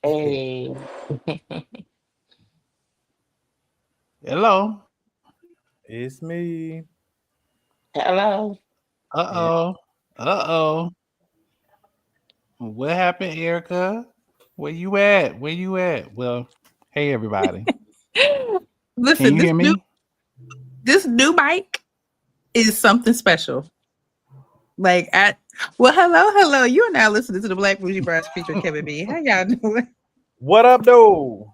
Hey, Hello. It's me. hello. Yeah. Uh-oh. Uh-oh. What happened, Erica? Where you at? Where you at? Well, hey everybody. Can Listen, you hear me? this new mic is something special. Like at well, hello. You are now listening to the Black Bougie Brunch featuring Kevin B. How y'all doing? What up, though?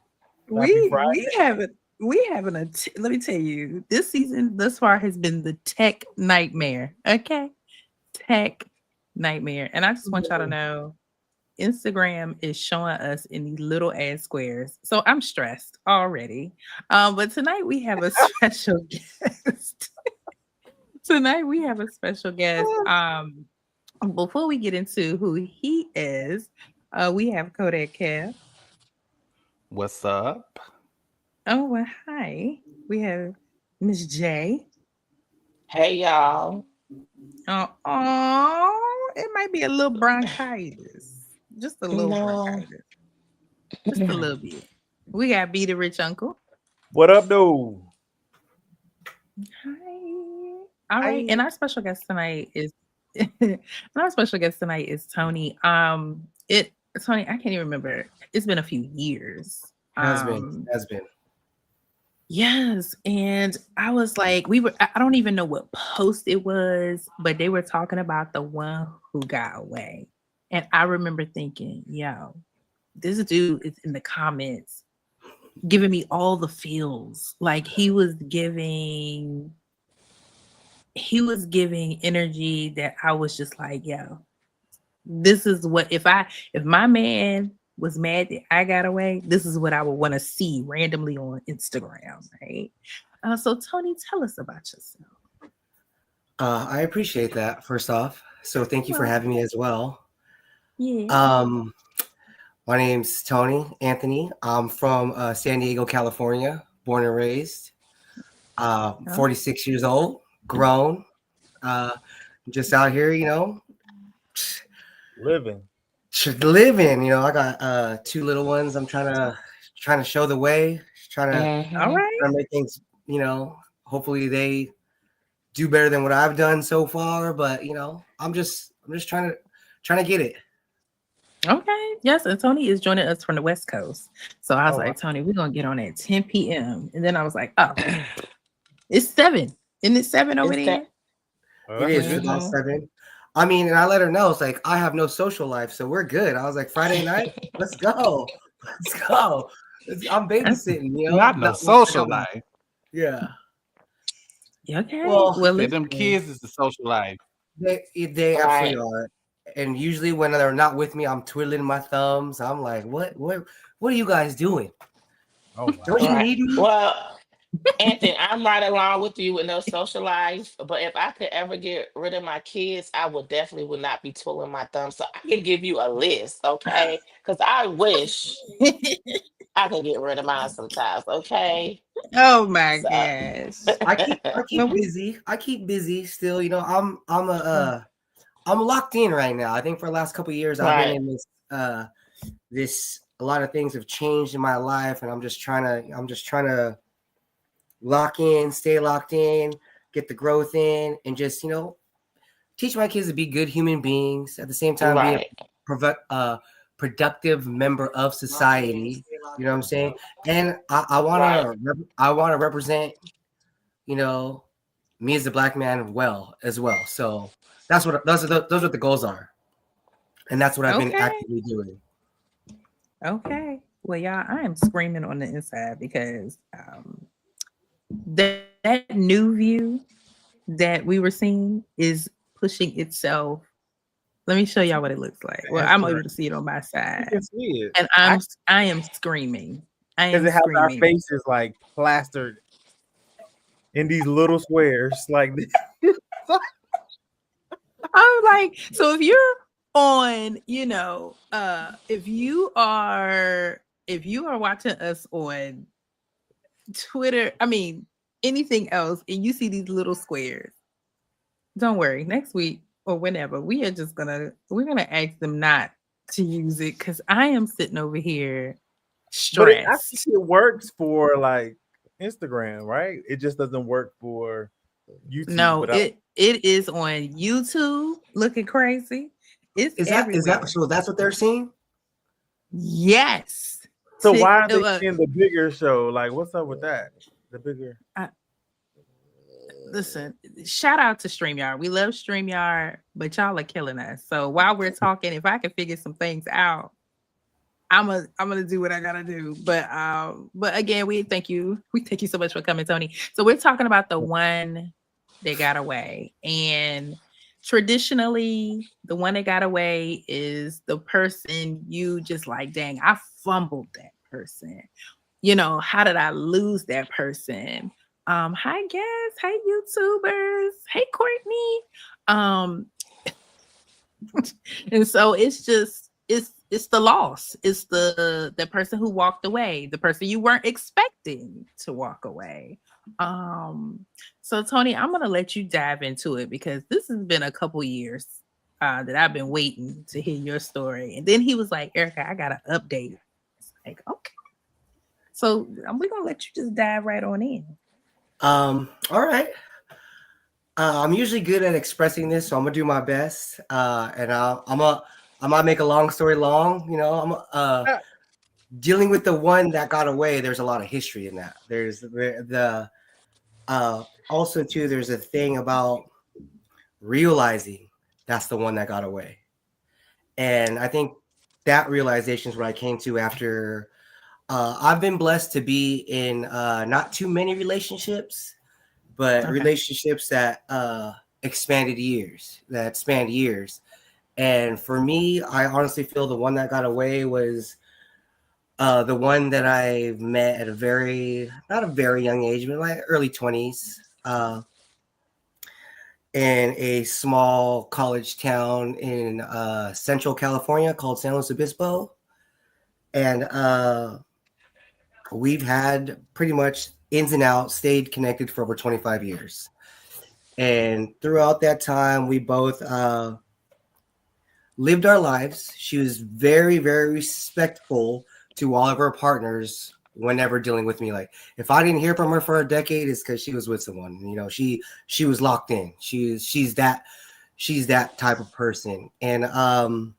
Happy We Friday. haven't let me tell you, this season thus far has been the tech nightmare. Okay. Tech nightmare. And I just want y'all to know Instagram is showing us in these little ass squares. So I'm stressed already. But tonight we have a special guest. Tonight we have a special guest. Before we get into who he is, we have Kodak Kev. What's up? Oh, well, hi. We have Miss J. Hey, y'all. It might be a little bronchitis. Just a little No. bronchitis. Just a little bit. We got B the Rich Uncle. What up, though? Hi. All right. Hi. And our special guest tonight is and our special guest tonight is Tony. It Tony, I can't even remember. It's been a few years. Has been. Um, Has been. yes, and I was like, I don't even know what post it was, but they were talking about the one who got away. And I remember thinking, yo, this dude is in the comments giving me all the feels. Like he was giving energy that I was just like, yo, this is what if my man was mad that I got away, this is what I would want to see randomly on Instagram, right? So Tony, tell us about yourself. I appreciate that, first off. So thank you for Well, having me as well. yeah. Um, my name's Tony Anthony. I'm from San Diego, California, born and raised. Oh, 46 years old, grown. Uh, just out here, Living. living. I got two little ones. I'm trying to show the way, all Mm-hmm. right. trying to make things. Hopefully they do better than what I've done so far. But I'm just trying to get it. Okay. Yes, and Tony is joining us from the West Coast. So I was Oh, wow. like, Tony, we're gonna get on at 10 p.m. And then I was like, oh, it's 7. Isn't it 7 over It's that. there? Oh, It that's a is good. about Mm-hmm. 7. I mean, and I let her know it's like I have no social life, so we're good. I was like, Friday night, let's go, let's go. I'm babysitting, Not no not like social life. yeah. Okay. Well, Well, Say them listen. kids is the social life. they absolutely Right. are. And usually when they're not with me, I'm twiddling my thumbs. I'm like, what are you guys doing? Oh, Don't wow. you Right. need me? Well, Anthony, I'm right along with you with no social life. But if I could ever get rid of my kids, I would definitely would not be twiddling my thumbs. So I can give you a list, okay? Because I wish I could get rid of mine sometimes, okay? Oh my So gosh. I Well, keep busy. I keep busy still. I'm locked in right now. I think for the last couple of years I've been right. in this a lot of things have changed in my life, and I'm just trying to lock in, stay locked in, get the growth in, and just teach my kids to be good human beings at the same time be a Right. productive member of society. You know what I'm saying? And Right. I want to represent you know me as a black man well as well. So those are the goals are, and that's what I've been okay. actively doing. Okay. Well, y'all, I am screaming on the inside because that new view that we were seeing is pushing itself. Let me show y'all what it looks like. Well, That's I'm able correct. to see it on my You side, can see it. and I am screaming. I Because am it has our screaming. faces like plastered in these little squares. Like this. I'm like, so if you're on, if you are watching us on Twitter, I mean anything else, and you see these little squares, don't worry. Next week or whenever, we're gonna ask them not to use it because I am sitting over here But I think stressed. it works for like Instagram, right? It just doesn't work for YouTube. No, But it is on YouTube looking crazy. It's Is that everywhere. so? That's what they're seeing. Yes. so why are they Look, in the bigger show? Like, what's up with that? The bigger. listen, shout out to StreamYard. We love StreamYard, but y'all are killing us. So while we're talking, if I can figure some things out, I'm gonna do what I gotta do. But again, we thank you. We thank you so much for coming, Tony. So we're talking about the one that got away. And traditionally, the one that got away is the person you just like, dang, I fumbled that person. You know, how did I lose that person? Hi guys, hey YouTubers, hey Courtney. Um, and so it's the loss. It's the person who walked away, the person you weren't expecting to walk away. So Tony, I'm gonna let you dive into it because this has been a couple years that I've been waiting to hear your story. And then he was like, Erica, I gotta update. It's like, okay. So we're gonna let you just dive right on in. All right. I'm usually good at expressing this, so I'm gonna do my best. And I might make a long story long. You know, dealing with the one that got away. There's a lot of history in that. There's the also too. There's a thing about realizing that's the one that got away, and I think that realization is what I came to after. I've been blessed to be in not too many relationships, but Okay. relationships that expanded years, that spanned years. And for me, I honestly feel the one that got away was the one that I met at not a very young age, but like early 20s, in a small college town in Central California called San Luis Obispo. And we've had pretty much ins and outs, stayed connected for over 25 years. And throughout that time, we both lived our lives. She was very, very respectful to all of her partners whenever dealing with me. Like if I didn't hear from her for a decade, it's because she was with someone. You know, she was locked in. She's that type of person. And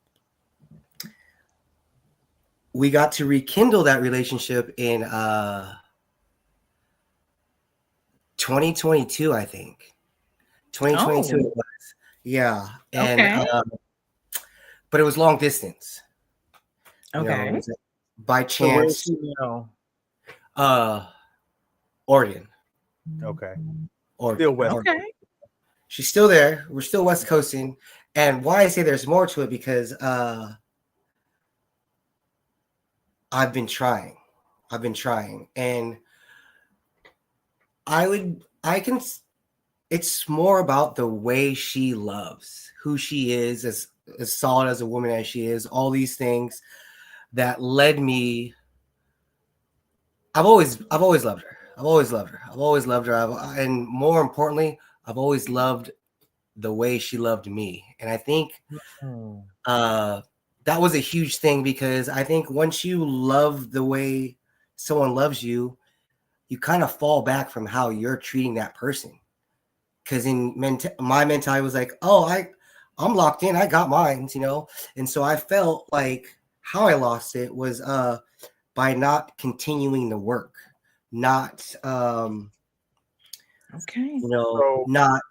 we got to rekindle that relationship in 2022, I think. 2022 it was. Yeah. And Okay. but it was long distance. You know, Okay. it was by So where is chance. she now? Oregon. Okay. Oregon. Still West. Okay. She's still there. We're still West Coasting. And why I say there's more to it because I've been trying. And it's more about the way she loves, who she is, as solid as a woman as she is, all these things that led me. I've always loved her. And more importantly, I've always loved the way she loved me. And I think that was a huge thing because I think once you love the way someone loves you, you kind of fall back from how you're treating that person. Because in my mentality was like, oh, I'm locked in. I got mine, you know? And so I felt like how I lost it was by not continuing the work, not, Okay. not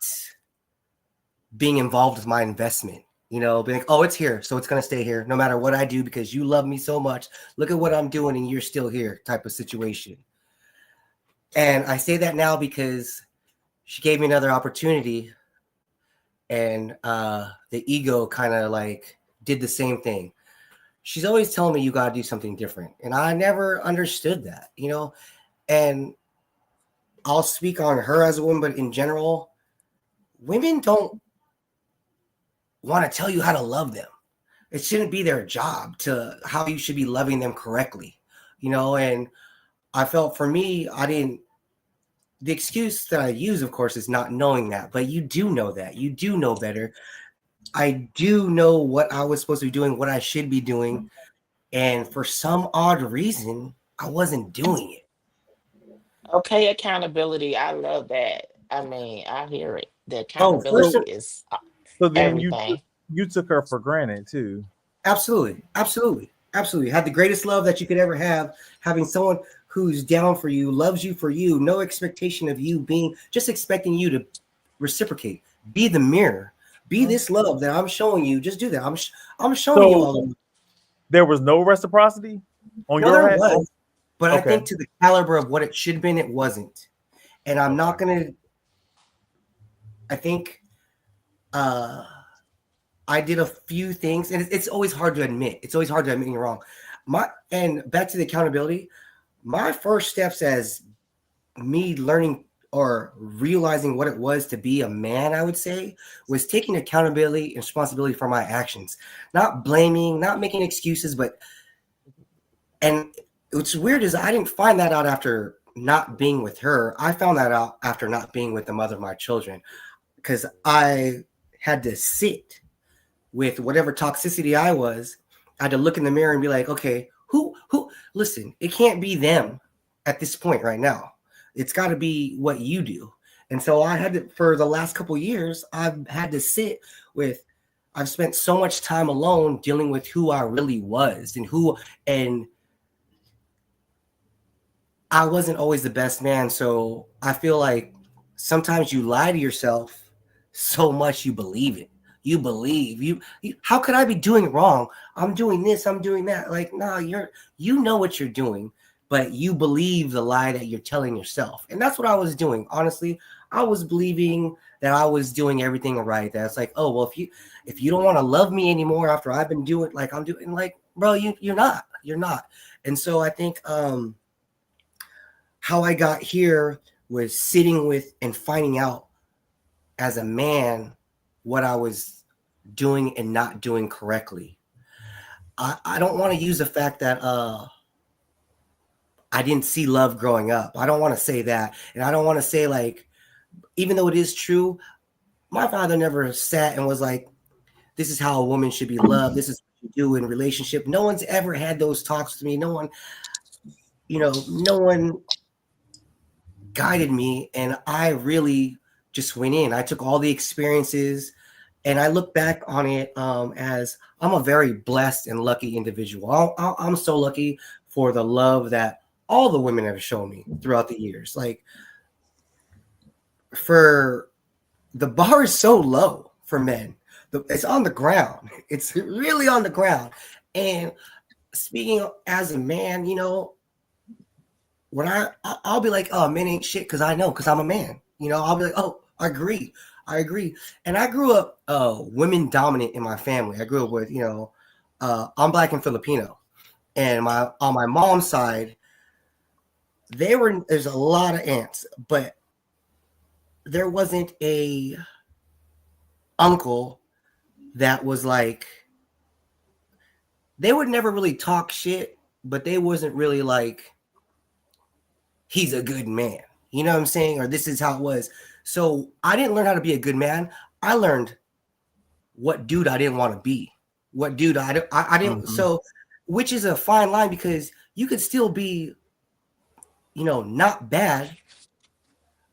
being involved with my investment, being like, oh, it's here. So it's going to stay here no matter what I do because you love me so much. Look at what I'm doing and you're still here type of situation. And I say that now because she gave me another opportunity and the ego kind of like did the same thing. She's always telling me you got to do something different. And I never understood that, and I'll speak on her as a woman, but in general, women don't want to tell you how to love them. It shouldn't be their job to how you should be loving them correctly, and I felt for me, the excuse that I use, of course, is not knowing that, but you do know that. You do know better. I do know what I was supposed to be doing, what I should be doing, and for some odd reason, I wasn't doing it. Okay, accountability. I love that. I mean, I hear it. The Oh, first, accountability So is so then everything. you took her for granted too. absolutely, absolutely, absolutely. Had the greatest love that you could ever have, having someone who's down for you, loves you for you, no expectation of you being, just expecting you to reciprocate, be the mirror, be Mhm. this love that I'm showing you. Just do that. I'm showing you So all of it. there was no reciprocity on Well, your there head. was, but I Okay. think to the caliber of what it should have been, it wasn't. And I'm Okay. not gonna. I think uh I did a few things, and it's always hard to admit. It's always hard to admit you're wrong. My and back to the accountability. My first steps as me learning or realizing what it was to be a man, I would say, was taking accountability and responsibility for my actions, not blaming, not making excuses, but and what's weird is I didn't find that out after not being with her. I found that out after not being with the mother of my children because I had to sit with whatever toxicity I was. I had to look in the mirror and be like, okay, who listen, it can't be them at this point right now. It's got to be what you do. And so I had to, for the last couple of years, I've had to sit with, I've spent so much time alone dealing with who I really was and I wasn't always the best man. So I feel like sometimes you lie to yourself so much you believe it. You believe you how could I be doing wrong? I'm doing this, I'm doing that. Like, no, you know what you're doing, but you believe the lie that you're telling yourself. And that's what I was doing. Honestly, I was believing that I was doing everything right. That's like, oh, well, if you don't want to love me anymore after I've been doing like I'm doing, like, bro, you're not. You're not. And so I think how I got here was sitting with and finding out as a man what I was doing and not doing correctly. I don't want to use the fact that I didn't see love growing up. I don't want to say that. And I don't want to say, like, even though it is true, my father never sat and was like, this is how a woman should be loved. This is what you do in a relationship. No one's ever had those talks with me. No one, no one guided me, and I really just went in. I took all the experiences, and I look back on it as I'm a very blessed and lucky individual. I'm so lucky for the love that all the women have shown me throughout the years. Like, for the bar is so low for men. It's on the ground. It's really on the ground. And speaking as a man, when I'll be like, oh, men ain't shit because I know, because I'm a man. I'll be like, oh, I agree. And I grew up women dominant in my family. I grew up with, I'm Black and Filipino. And on my mom's side, there's a lot of aunts, but there wasn't a uncle that was like, they would never really talk shit, but they wasn't really like, he's a good man. You know what I'm saying? Or this is how it was. So I didn't learn how to be a good man. I learned what dude I didn't want to be. What dude I didn't. Mhm. So, which is a fine line because you could still be, not bad,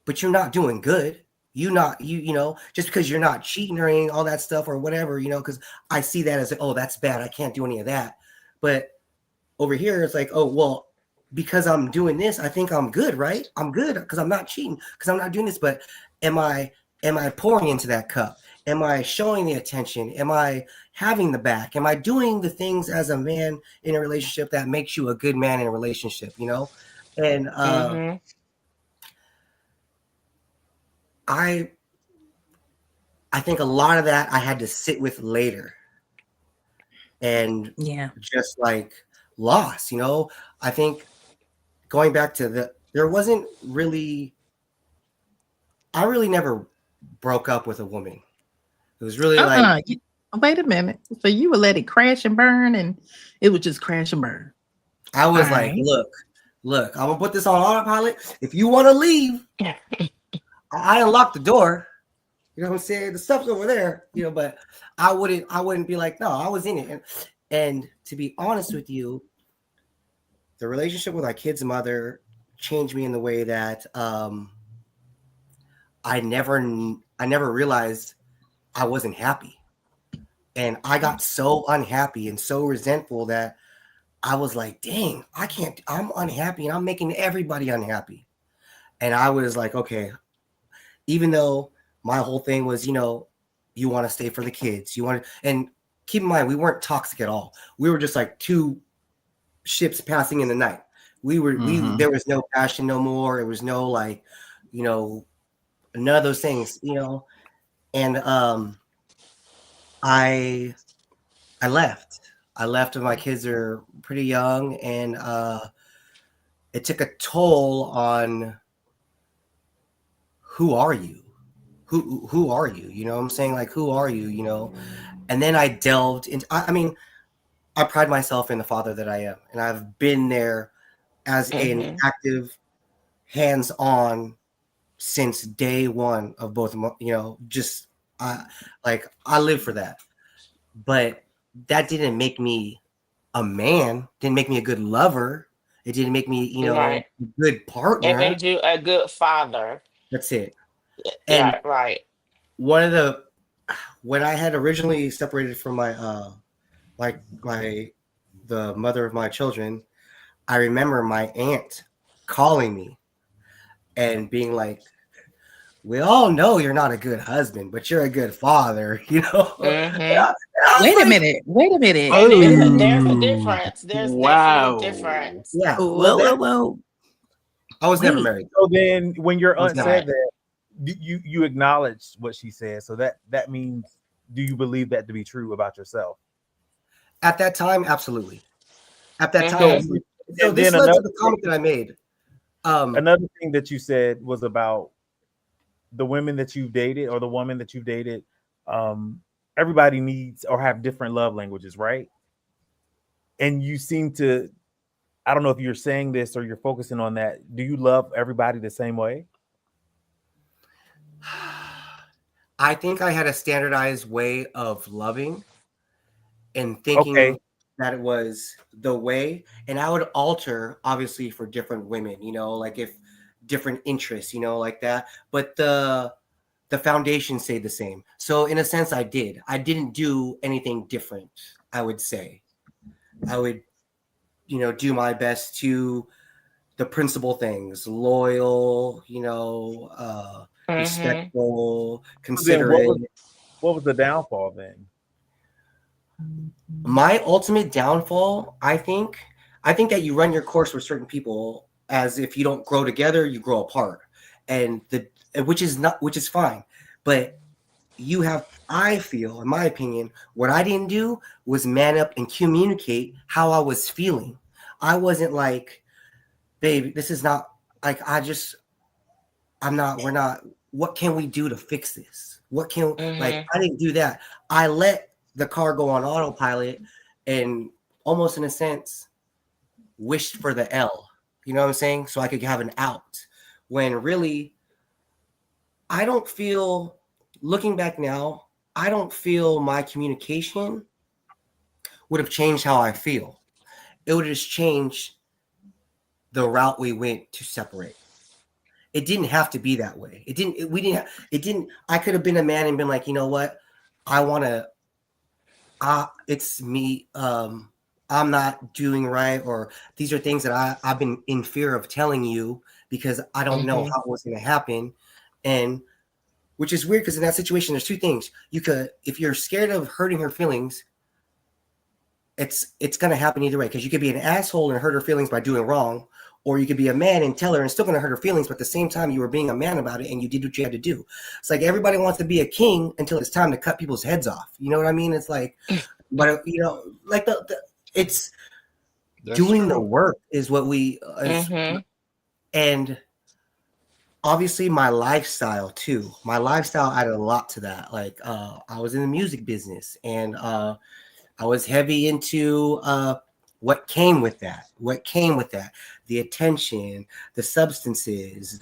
but you're not doing good. Just because you're not cheating or anything, all that stuff or whatever, because I see that as, oh, that's bad. I can't do any of that. But over here, it's like, oh, well, because I'm doing this, I think I'm good, right? I'm good because I'm not cheating, because I'm not doing this. But am I pouring into that cup? Am I showing the attention? Am I having the back? Am I doing the things as a man in a relationship that makes you a good man in a relationship, And Mm-hmm. I think a lot of that I had to sit with later and Yeah. just like lost, I think going back to there wasn't really, I really never broke up with a woman. It was really like, Wait a minute. So you would let it crash and burn, and it would just crash and burn. I was All like, right. look, I'm gonna put this on autopilot. If you want to leave, I unlock the door. You know what I'm saying? The stuff's over there, you know, but I wouldn't be like, no, I was in it. And to be honest with you, the relationship with my kid's mother changed me in the way that I never realized I wasn't happy. And I got so unhappy and so resentful that I was like, dang, I'm unhappy and I'm making everybody unhappy. And I was like, okay, even though my whole thing was, you know, you want to stay for the kids, and keep in mind, we weren't toxic at all. We were just like two ships passing in the night. There was no passion no more. It was no like, you know, none of those things, you know. And I left. I left when my kids are pretty young, and it took a toll on who are you? Who are you? You know what I'm saying? Like, who are you? You know? And then I delved into, I mean, I pride myself in the father that I am, and I've been there as an active, hands-on since day one of both, you know, just I live for that. But that didn't make me a man, didn't make me a good lover. It didn't make me, you know, Right. a good It partner. made you a good father. That's it. And Yeah, right. one of the when I had originally separated from my the mother of my children, I remember my aunt calling me and being like, we all know you're not a good husband, but you're a good father, you know. Mm-hmm. Wait a minute. Wait a minute. And Wait a minute. there's a Oh, difference. There's definitely a wow. difference. Yeah. Whoa, whoa, whoa. I was never Wait. married. So then, when your I was aunt never said Right. that, you acknowledged what she said. So that means, do you believe that to be true about yourself? At that time, absolutely. At that So, Mm-hmm. time, so and this then led to the comment that I made. another thing that you said was about the women that you've dated, or the woman that you've dated. Um, Everybody needs or have different love languages, right? And you seem to, I don't know if you're saying this or you're focusing on that. Do you love everybody the same way? I think I had a standardized way of loving and Okay. thinking that it was the way, and I would alter obviously for different women, you know, like if different interests, you know, like that. But the foundation stayed the same. So in a sense, I didn't do anything different. I would say I would, you know, do my best to the principal things: loyal, you know, Mm-hmm. respectful, So then, considerate. what was the downfall then? My ultimate downfall, I think that you run your course with certain people, as if you don't grow together, you grow apart, and which is fine, but I feel, in my opinion, what I didn't do was man up and communicate how I was feeling. I wasn't like, babe, this is not like, we're not, what can we do to fix this? Mm-hmm. I didn't do that. I let the car go on autopilot and almost in a sense wished for the L, you know what I'm saying? So I could have an out, when really I don't feel, looking back now, I don't feel my communication would have changed how I feel. It would have just changed the route we went to separate. It didn't have to be that way. It didn't, I could have been a man and been like, you know what? I want to, it's me. I'm not doing right, or these are things that I've been in fear of telling you because I don't know Mm-hmm. how it's going to happen. And which is weird, because in that situation, there's two things. You could, if you're scared of hurting her feelings, it's going to happen either way, because you could be an asshole and hurt her feelings by doing wrong, or you could be a man and tell her and still going to hurt her feelings, but at the same time you were being a man about it and you did what you had to do. It's like everybody wants to be a king until it's time to cut people's heads off. You know what I mean? It's like, but you know, like it's That's doing the true. work is what we Mm-hmm. and obviously my lifestyle too. My lifestyle added a lot to that. Like I was in the music business, and I was heavy into what came with that. What came with that? The attention, the substances,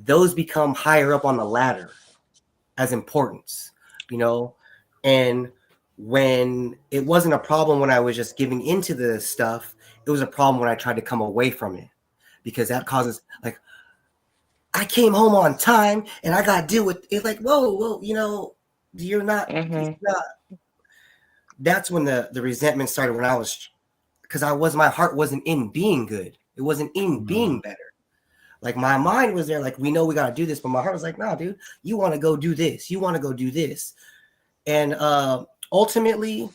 those become higher up on the ladder as importance, you know. And when it wasn't a problem when I was just giving into the stuff, it was a problem when I tried to come away from it, because that causes like, I came home on time and I got to deal with it. Like, whoa, you know, you're not, it's Mm-hmm. not. That's when the resentment started, when I was, because my heart wasn't in being good. It wasn't in being better. Like my mind was there, like, we know we got to do this, but my heart was like, nah, dude, you want to go do this. You want to go do this. And ultimately,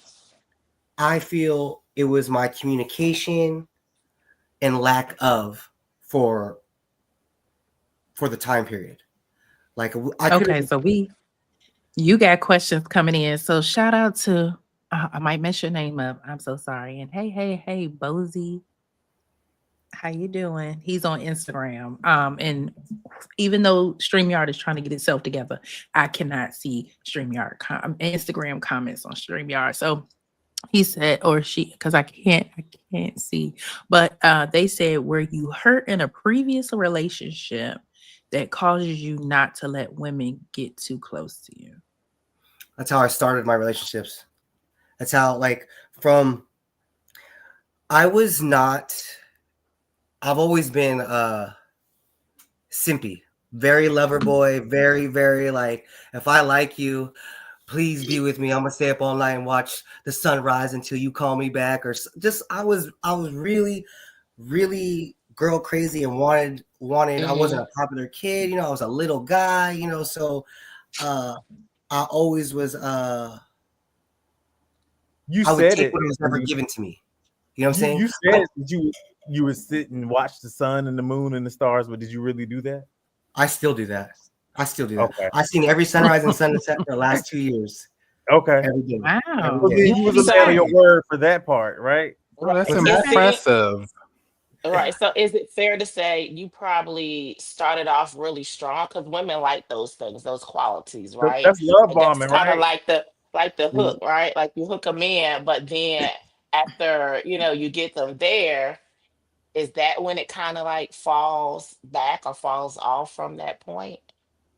I feel it was my communication and lack of for the time period. Like I could Okay, have. so you got questions coming in. So shout out to I might mess your name up. I'm so sorry. And hey, Bougie, how you doing? He's on Instagram. And even though StreamYard is trying to get itself together, I cannot see Instagram comments on StreamYard. So he said, or she, because I can't see, but they said, were you hurt in a previous relationship that causes you not to let women get too close to you? That's how I started my relationships. That's how, like, from I was not. I've always been simpy, very lover boy, very, very like, if I like you, please be with me. I'm gonna stay up all night and watch the sunrise until you call me back. Or just I was really, really girl crazy and wanted. I wasn't a popular kid, you know. I was a little guy, you know. So I always was. You I would said take it. what was ever given to me. You know what I'm saying? You said that you would sit and watch the sun and the moon and the stars, but did you really do that? I still do that. Okay. I've seen every sunrise and sunset for the last 2 years. Okay. Every day. Wow. Well, Every then day. you was a man of So, your word for that part, right? Oh, that's right, What's that? is it impressive. right? So, is it fair to say you probably started off really strong? Because women like those things, those qualities, right? That's love Like that's bombing, kind of right? like the Mhm. hook, right? Like you hook them in, but then after you get them there, is that when it kind of like falls back or falls off from that point?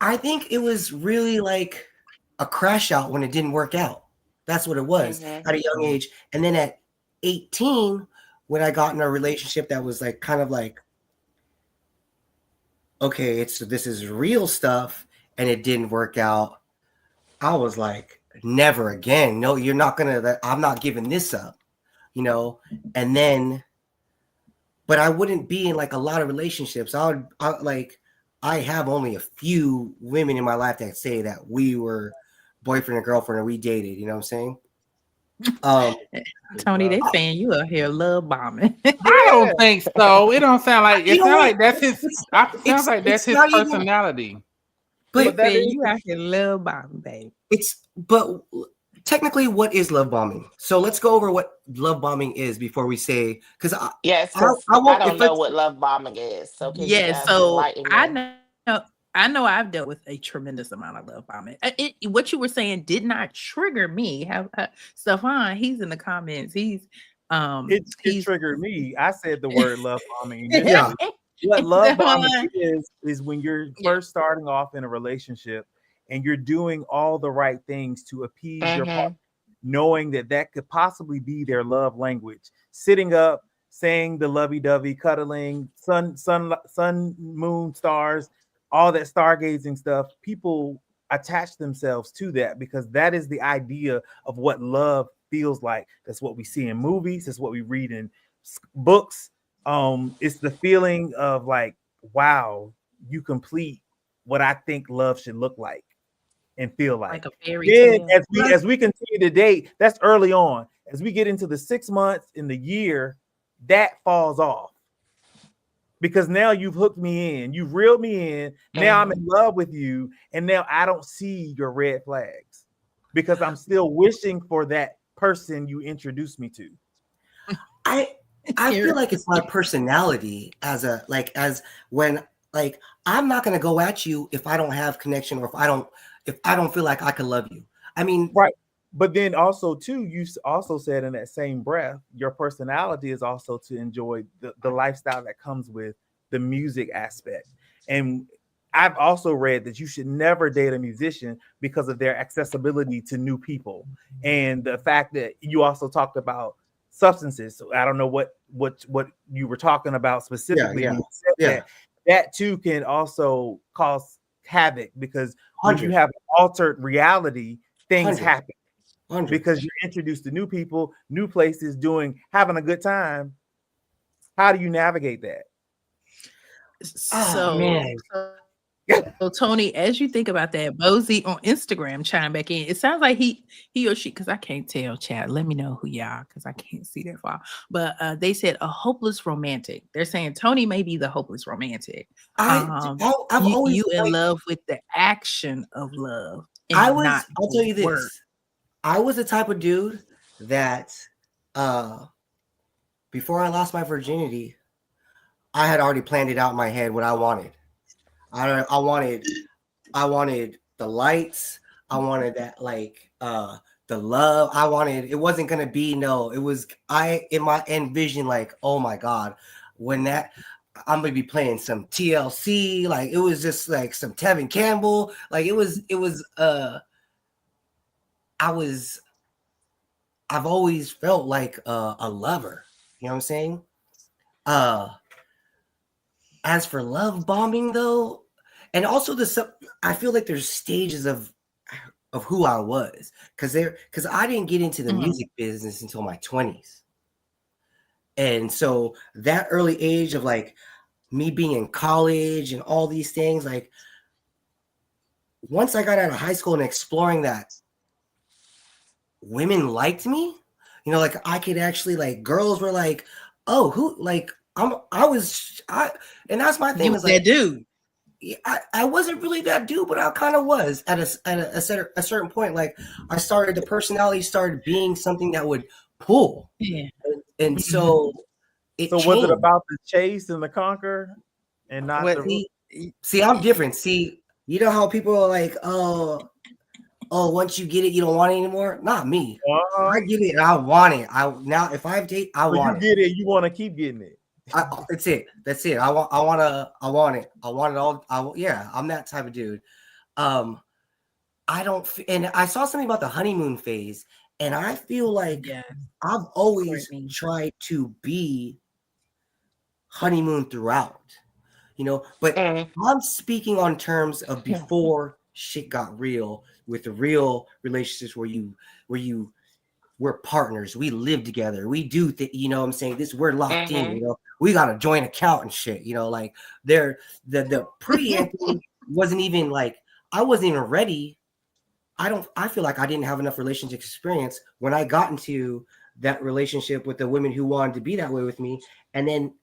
I think it was really like a crash out when it didn't work out. That's what it was Mm-hmm. at a young age. And then at 18, when I got in a relationship that was like kind of like, okay, this is real stuff, and it didn't work out. I was like, never again. No, you're not gonna. I'm not giving this up, you know. And then, but I wouldn't be in like a lot of relationships. I have only a few women in my life that say that we were boyfriend and girlfriend and we dated. You know what I'm saying? Um, Tony, they saying you out here love bombing. I Yeah. don't think so. It don't sound like you it know sounds what? like that's his. It sounds like that's It's his not even. personality. They But But that said is you out here love bombing, babe. but technically, what is love bombing? So let's go over what love bombing is before we say, because Yes, because I I won't, don't if know it's. what love bombing is. So can you Yeah, guys so enlighten me? I know I've dealt with a tremendous amount of love bombing. What you were saying did not trigger me. Have Stefan, he's in the comments. it He's triggered me. I said the word love bombing Yeah, initially. What love bombing Stefan, is when you're yeah. first starting off in a relationship and you're doing all the right things to appease your Mm-hmm. partner, knowing that that could possibly be their love language. Sitting up, saying the lovey-dovey, cuddling, sun, moon, stars, all that stargazing stuff. People attach themselves to that because that is the idea of what love feels like. That's what we see in movies. That's what we read in books. It's the feeling of like, wow, you complete what I think love should look like and feel like. Like a fairy Then tale. as we continue to date, that's early on. As we get into the 6 months in the year, that falls off because now you've hooked me in, you've reeled me in. Now I'm Mm-hmm. in love with you, and now I don't see your red flags because I'm still wishing for that person you introduced me to. I I feel Here. like it's my personality as a like as when like I'm not gonna go at you if I don't have connection or if I don't feel like I can love you. I mean, Right. But then also too, you also said in that same breath, your personality is also to enjoy the lifestyle that comes with the music aspect. And I've also read that you should never date a musician because of their accessibility to new people, and the fact that you also talked about substances. So I don't know what you were talking about Yeah, specifically yeah, when you said yeah. that. That too can also cause havoc, because when you 100, have altered reality, things 100, happen 100. because you're introduced to new people, new places, having a good time. How do you navigate that? Oh So, man. so Tony, as you think about that, Bozy on Instagram chime back in. It sounds like he or she, because I can't tell, chat. Let me know who y'all, because I can't see that far. But they said a hopeless romantic. They're saying Tony may be the hopeless romantic. I've always You in like love with the action of love I and not was. I'll tell the you word. this. I was the type of dude that uh before I lost my virginity, I had already planned it out in my head what I wanted. I wanted the lights. I wanted that like the love. I wanted it wasn't gonna be no, it was I in my envision like, oh my god, when that I'm gonna be playing some TLC, like it was just like some Tevin Campbell, like it was I was I've always felt like a lover. You know what I'm saying? Uh as for love bombing though, and also I feel like there's stages of who I was, because I didn't get into the Mhm. music business until my 20s. And so that early age of like me being in college and all these things, like once I got out of high school and exploring that women liked me, like I could actually like girls were like, oh, who like I and that's my thing You is that like dude. I wasn't really that dude, but I kind of was at a certain point. Like the personality started being something that would pull, Yeah. and Mhm. so it So was it changed. about the chase and the conquer, and not What? the? See, I'm different. See, you know how people are like, oh, once you get it, you don't want it anymore. Not me. I get it, and I want it. Now, if I date, I So you want it. get it, you want to keep getting it. That's it. That's it. I want it. I want it all. Yeah, I'm that type of dude. Um, I don't, and I saw something about the honeymoon phase, and I feel like Yeah, I've always Courtney. tried to be honeymoon throughout, but Mm. I'm speaking on terms of before shit got real, with the real relationships where you we're partners, we live together, we do what I'm saying, this we're locked in, Mm-hmm. we got a joint account and shit, like the pre-Anthony wasn't even like, I wasn't even ready. I feel like I didn't have enough relationship experience when I got into that relationship with the women who wanted to be that way with me, and then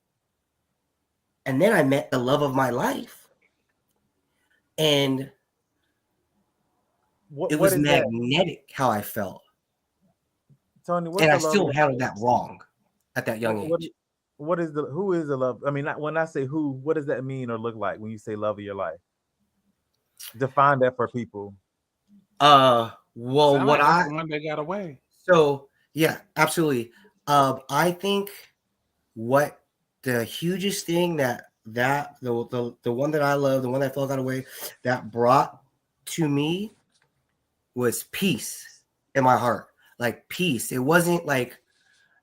I met the love of my life, and it What was is that, magnetic how I felt, Tony? What's and I the love still language? handled that wrong at that young What age. what is the who is the love? I mean, when I say who, what does that mean or look like when you say love of your life? Define that for people. Well, Sound like that's the one that got away. so yeah, absolutely. I think what the hugest thing the one that I love, the one that felt that way, that brought to me was peace in my heart. Like peace. It wasn't like,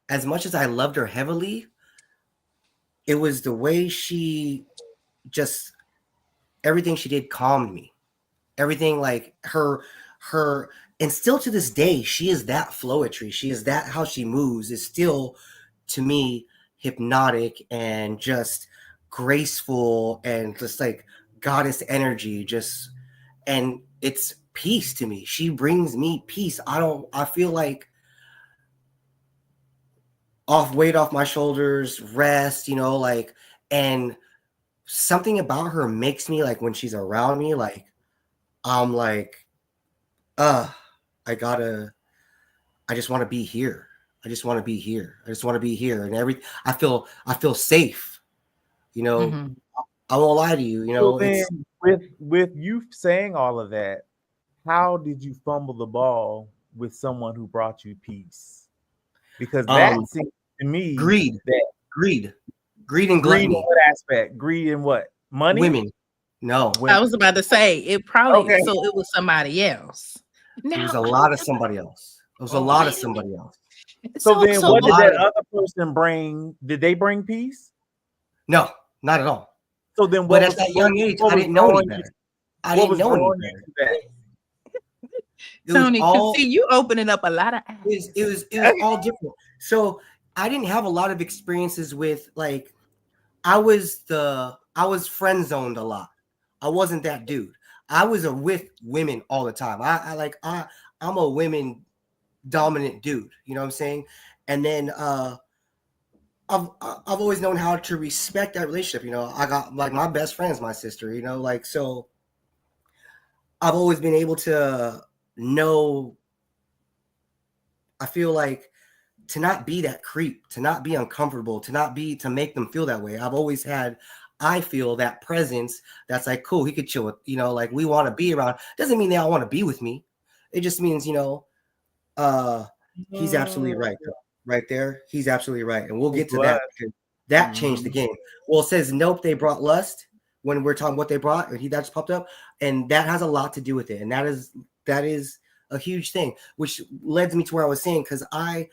as much as I loved her heavily, it was the way she just, everything she did calmed me. Everything, like her and still to this day, she is that flowetry. She is that, how she moves is still, to me, hypnotic and just graceful and just like goddess energy, just, and it's peace to me. She brings me peace. I feel like off weight off my shoulders, rest, like, and something about her makes me like, when she's around me, like I'm like, uh I gotta, I just want to be here. I just want to be here. I just want to be here. And I feel safe. You know, Mhm. I won't lie to you. So then, It's with you saying all of that, how did you fumble the ball with someone who brought you peace? Because that um seems to me greed, that greed, greed and greed in gluttony. what aspect? Greed in what? Money? Women, No, When I was about to say it probably okay, so it was somebody else. it was Now a lot of somebody else. It was a Oh, lot of wait a minute. somebody else. so So then A so what did lot that of other person bring? Did they bring peace? no, not at all. So then But at that young age, I didn't know any better. I what didn't was know any drawing you better. to that? It was Tony, cause all see you opening up a lot of it was all different. So I didn't have a lot of experiences with like I was friend zoned a lot. I wasn't that dude. I was with women all the time. I'm a women dominant dude. You know what I'm saying? And then I've always known how to respect that relationship. You know, I got like my best friend is my sister. You know, like so I've always been able to know. I feel like to not be that creep, to not be uncomfortable, to make them feel that way. I've always had, I feel that presence that's like, cool, he could chill with, you know, like we want to be around. Doesn't mean they all want to be with me. It just means, you know, uh, he's absolutely right. Though. Right there. He's absolutely right. And we'll get to Blood. that because that changed the Mhm. game. Well, it says, nope, they brought lust when we're talking what they brought, and that just popped up. And that has a lot to do with it. And that is a huge thing, which led me to where I was saying, because I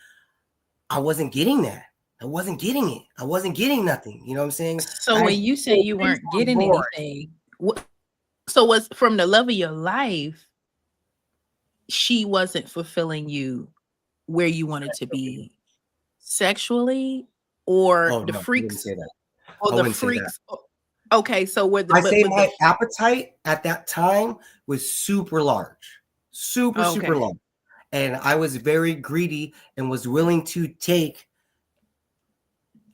wasn't getting that. I wasn't getting it. I wasn't getting nothing. You know what I'm saying? so I when you say you weren't getting boring. anything, so was from the love of your life, she wasn't fulfilling you where you wanted to be sexually, or oh the no, I wouldn't freaks say that. or I the wouldn't say that. freaks. Okay, so were the I but say with the my appetite at that time was super large, super okay. large, and I was very greedy and was willing to take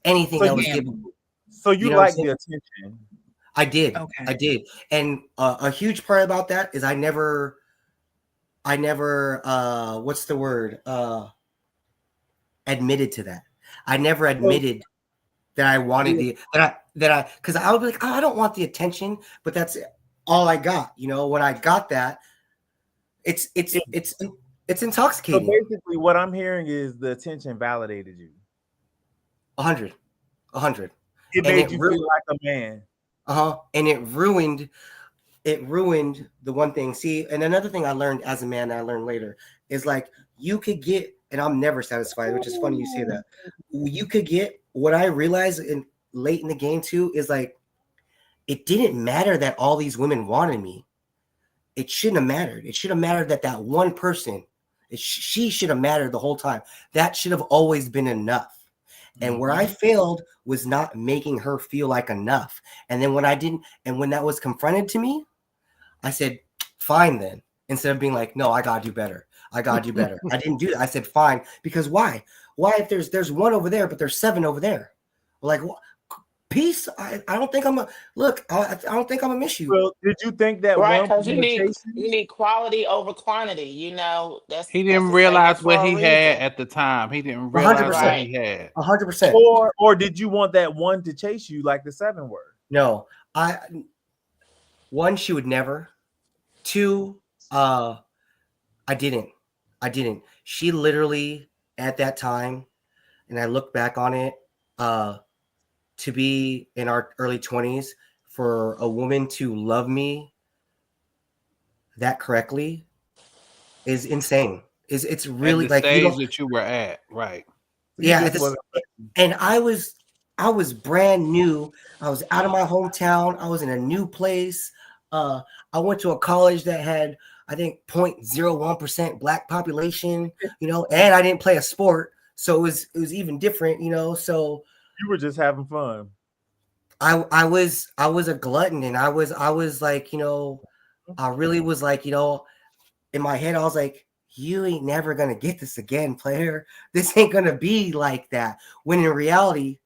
anything So that you was Gamble. given. so You you know what I'm like saying? the attention. I did, Okay. I did, and a huge part about that is I never, what's the word? Admitted to that. I never So admitted that I wanted yeah, because I would be like, oh, I don't want the attention, but that's all I got. You know, when I got that, it's yeah. it's it's it's So intoxicating. basically what I'm hearing is the attention validated you. 100, 100, It and made you feel like a man. and it ruined the one thing. See, and another thing I learned as a man that I learned later is like you could get, and I'm never satisfied, which is funny you say that. You could get what I realized in late in the game too is like it didn't matter that all these women wanted me. It shouldn't have mattered. It should have mattered that one person, she should have mattered the whole time. That should have always been enough. And where I Mhm. failed was not making her feel like enough. And then when I didn't, and when that was confronted to me, I said, fine then. Instead of being like, no, I gotta do better. I gotta do better. I didn't do that. I said, fine. Because why? Why if there's one over there, but there's 7 over there? Like peace. I don't think I'm a look, I don't think I'm gonna miss you. Well, did you think that Right, one because was gonna chase you you? need quality over quantity. You know, he that's didn't a saying realize what for a he had reason. at the time. He didn't A hundred realize what percent. Right. he had. 100%. Or did you want that one to chase you like the 7 were? No. I one, she would never. Two, I didn't. I didn't. She literally at that time, and I look back on it, to be in our early 20s for a woman to love me that correctly is insane. Is it's At really the like you stage don't that you were at, right? You yeah, just wasn't and I was brand new. I was out of my hometown. I was in a new place. Uh I went to a college that had I think 0.01% black population, you know, and I didn't play a sport. So it was even different, you know. So you were just having fun. I was a glutton and I was like, you know, I really was like, you know, in my head, I was like, you ain't never gonna get this again, player. This ain't gonna be like that. When in reality,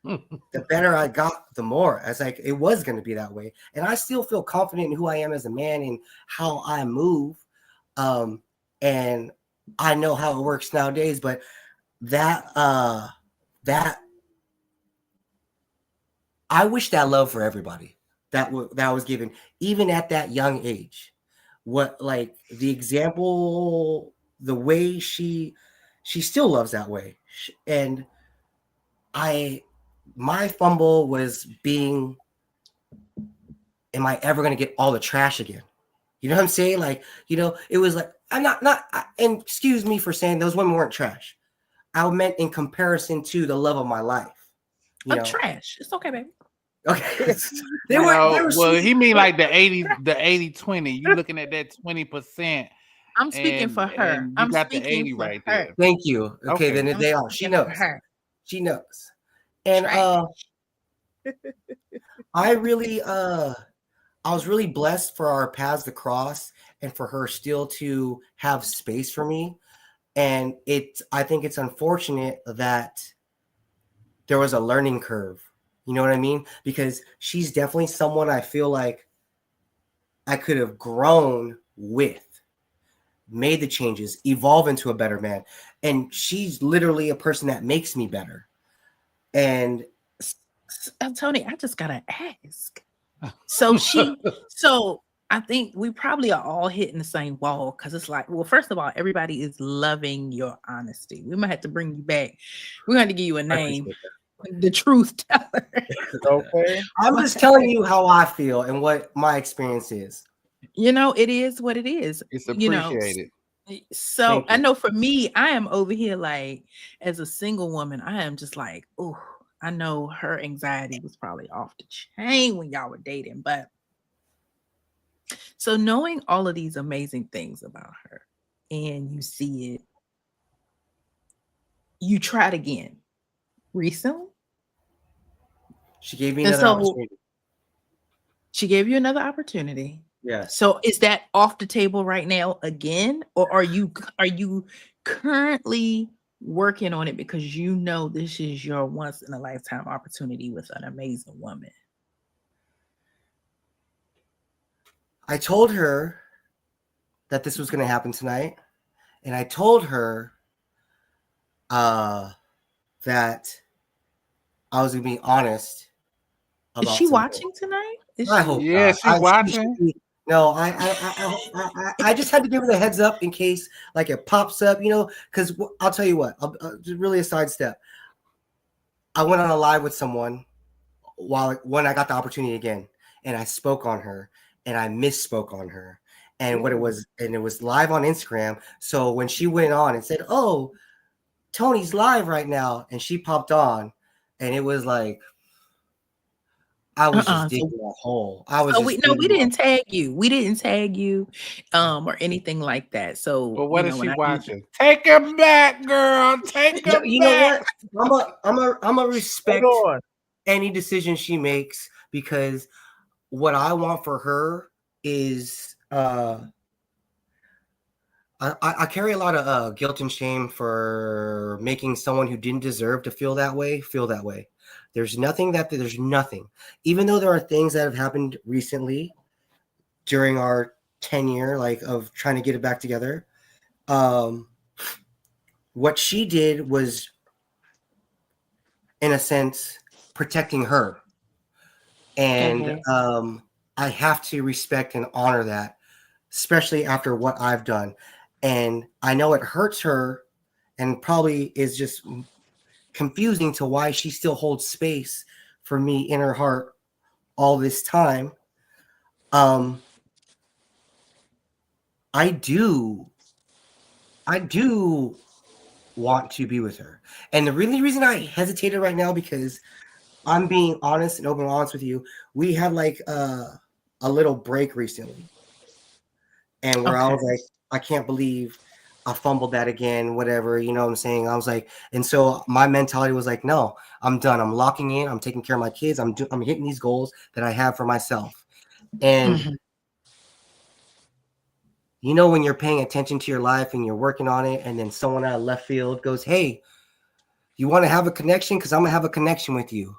the better I got, the more. I was like, it was gonna be that way. And I still feel confident in who I am as a man and how I move. And I know how it works nowadays, but that I wish that love for everybody that was given, even at that young age. What like the example, the way she still loves that way, and I my fumble was being am I ever going to get all the trash again? You know what I'm saying? Like, it was like, I'm not, and excuse me for saying those women weren't trash. I meant in comparison to the love of my life. Trash. It's okay, baby. Okay. they You were know, well, sweet. he mean like the 80-20. You looking at that 20%, I'm speaking and for her. and you I'm got the speaking 80 for right her. there. Thank you. Okay, then I'm they are. She speaking for knows. her. She knows. And I was really blessed for our paths to cross and for her still to have space for me. And I think it's unfortunate that there was a learning curve. You know what I mean? Because she's definitely someone I feel like I could have grown with, made the changes, evolve into a better man. And she's literally a person that makes me better. And Tony, I just gotta ask. So I think we probably are all hitting the same wall because it's like, well, first of all, everybody is loving your honesty. We might have to bring you back. We're going to give you a name, the truth teller. Okay. I'm just telling you how I feel and what my experience is. It is what it is. It's appreciated. So I know for me, I am over here like, as a single woman, I am just like, oh, I know her anxiety was probably off the chain when y'all were dating. But so knowing all of these amazing things about her and you see it, you tried again recently. She gave me another opportunity. She gave you another opportunity. Yeah. So is that off the table right now again? Or are you currently working on it because you know this is your once in a lifetime opportunity with an amazing woman? I told her that this was going to happen tonight. And I told her that I was going to be honest. Is she watching tonight? I hope. Yeah, she's watching. No, I just had to give her the heads up in case like it pops up, because I'll tell you what, just really a sidestep. I went on a live with someone when I got the opportunity again, and I spoke on her and I misspoke on her. And it was live on Instagram. So when she went on and said, "Oh, Tony's live right now," and she popped on, and it was like, I was just digging a hole. We didn't tag you. We didn't tag you, or anything like that. So, but what is she watching? Take him back, girl. Take him back. You know what? I'm a respect any decision she makes, because what I want for her is I carry a lot of guilt and shame for making someone who didn't deserve to feel that way. There's nothing. Even though there are things that have happened recently during our tenure, like of trying to get it back together. What she did was, in a sense, protecting her. And I have to respect and honor that, especially after what I've done. And I know it hurts her and probably is just confusing to why she still holds space for me in her heart all this time. I do want to be with her. And the really reason I hesitated right now, because I'm being honest and open and honest with you, we had like a little break recently. And where I was like, I can't believe I fumbled that again, whatever, you know what I'm saying? I was like, and so my mentality was like, no, I'm done. I'm locking in. I'm taking care of my kids. I'm hitting these goals that I have for myself. And when you're paying attention to your life and you're working on it, and then someone out of left field goes, "Hey, you want to have a connection? Because I'm going to have a connection with you."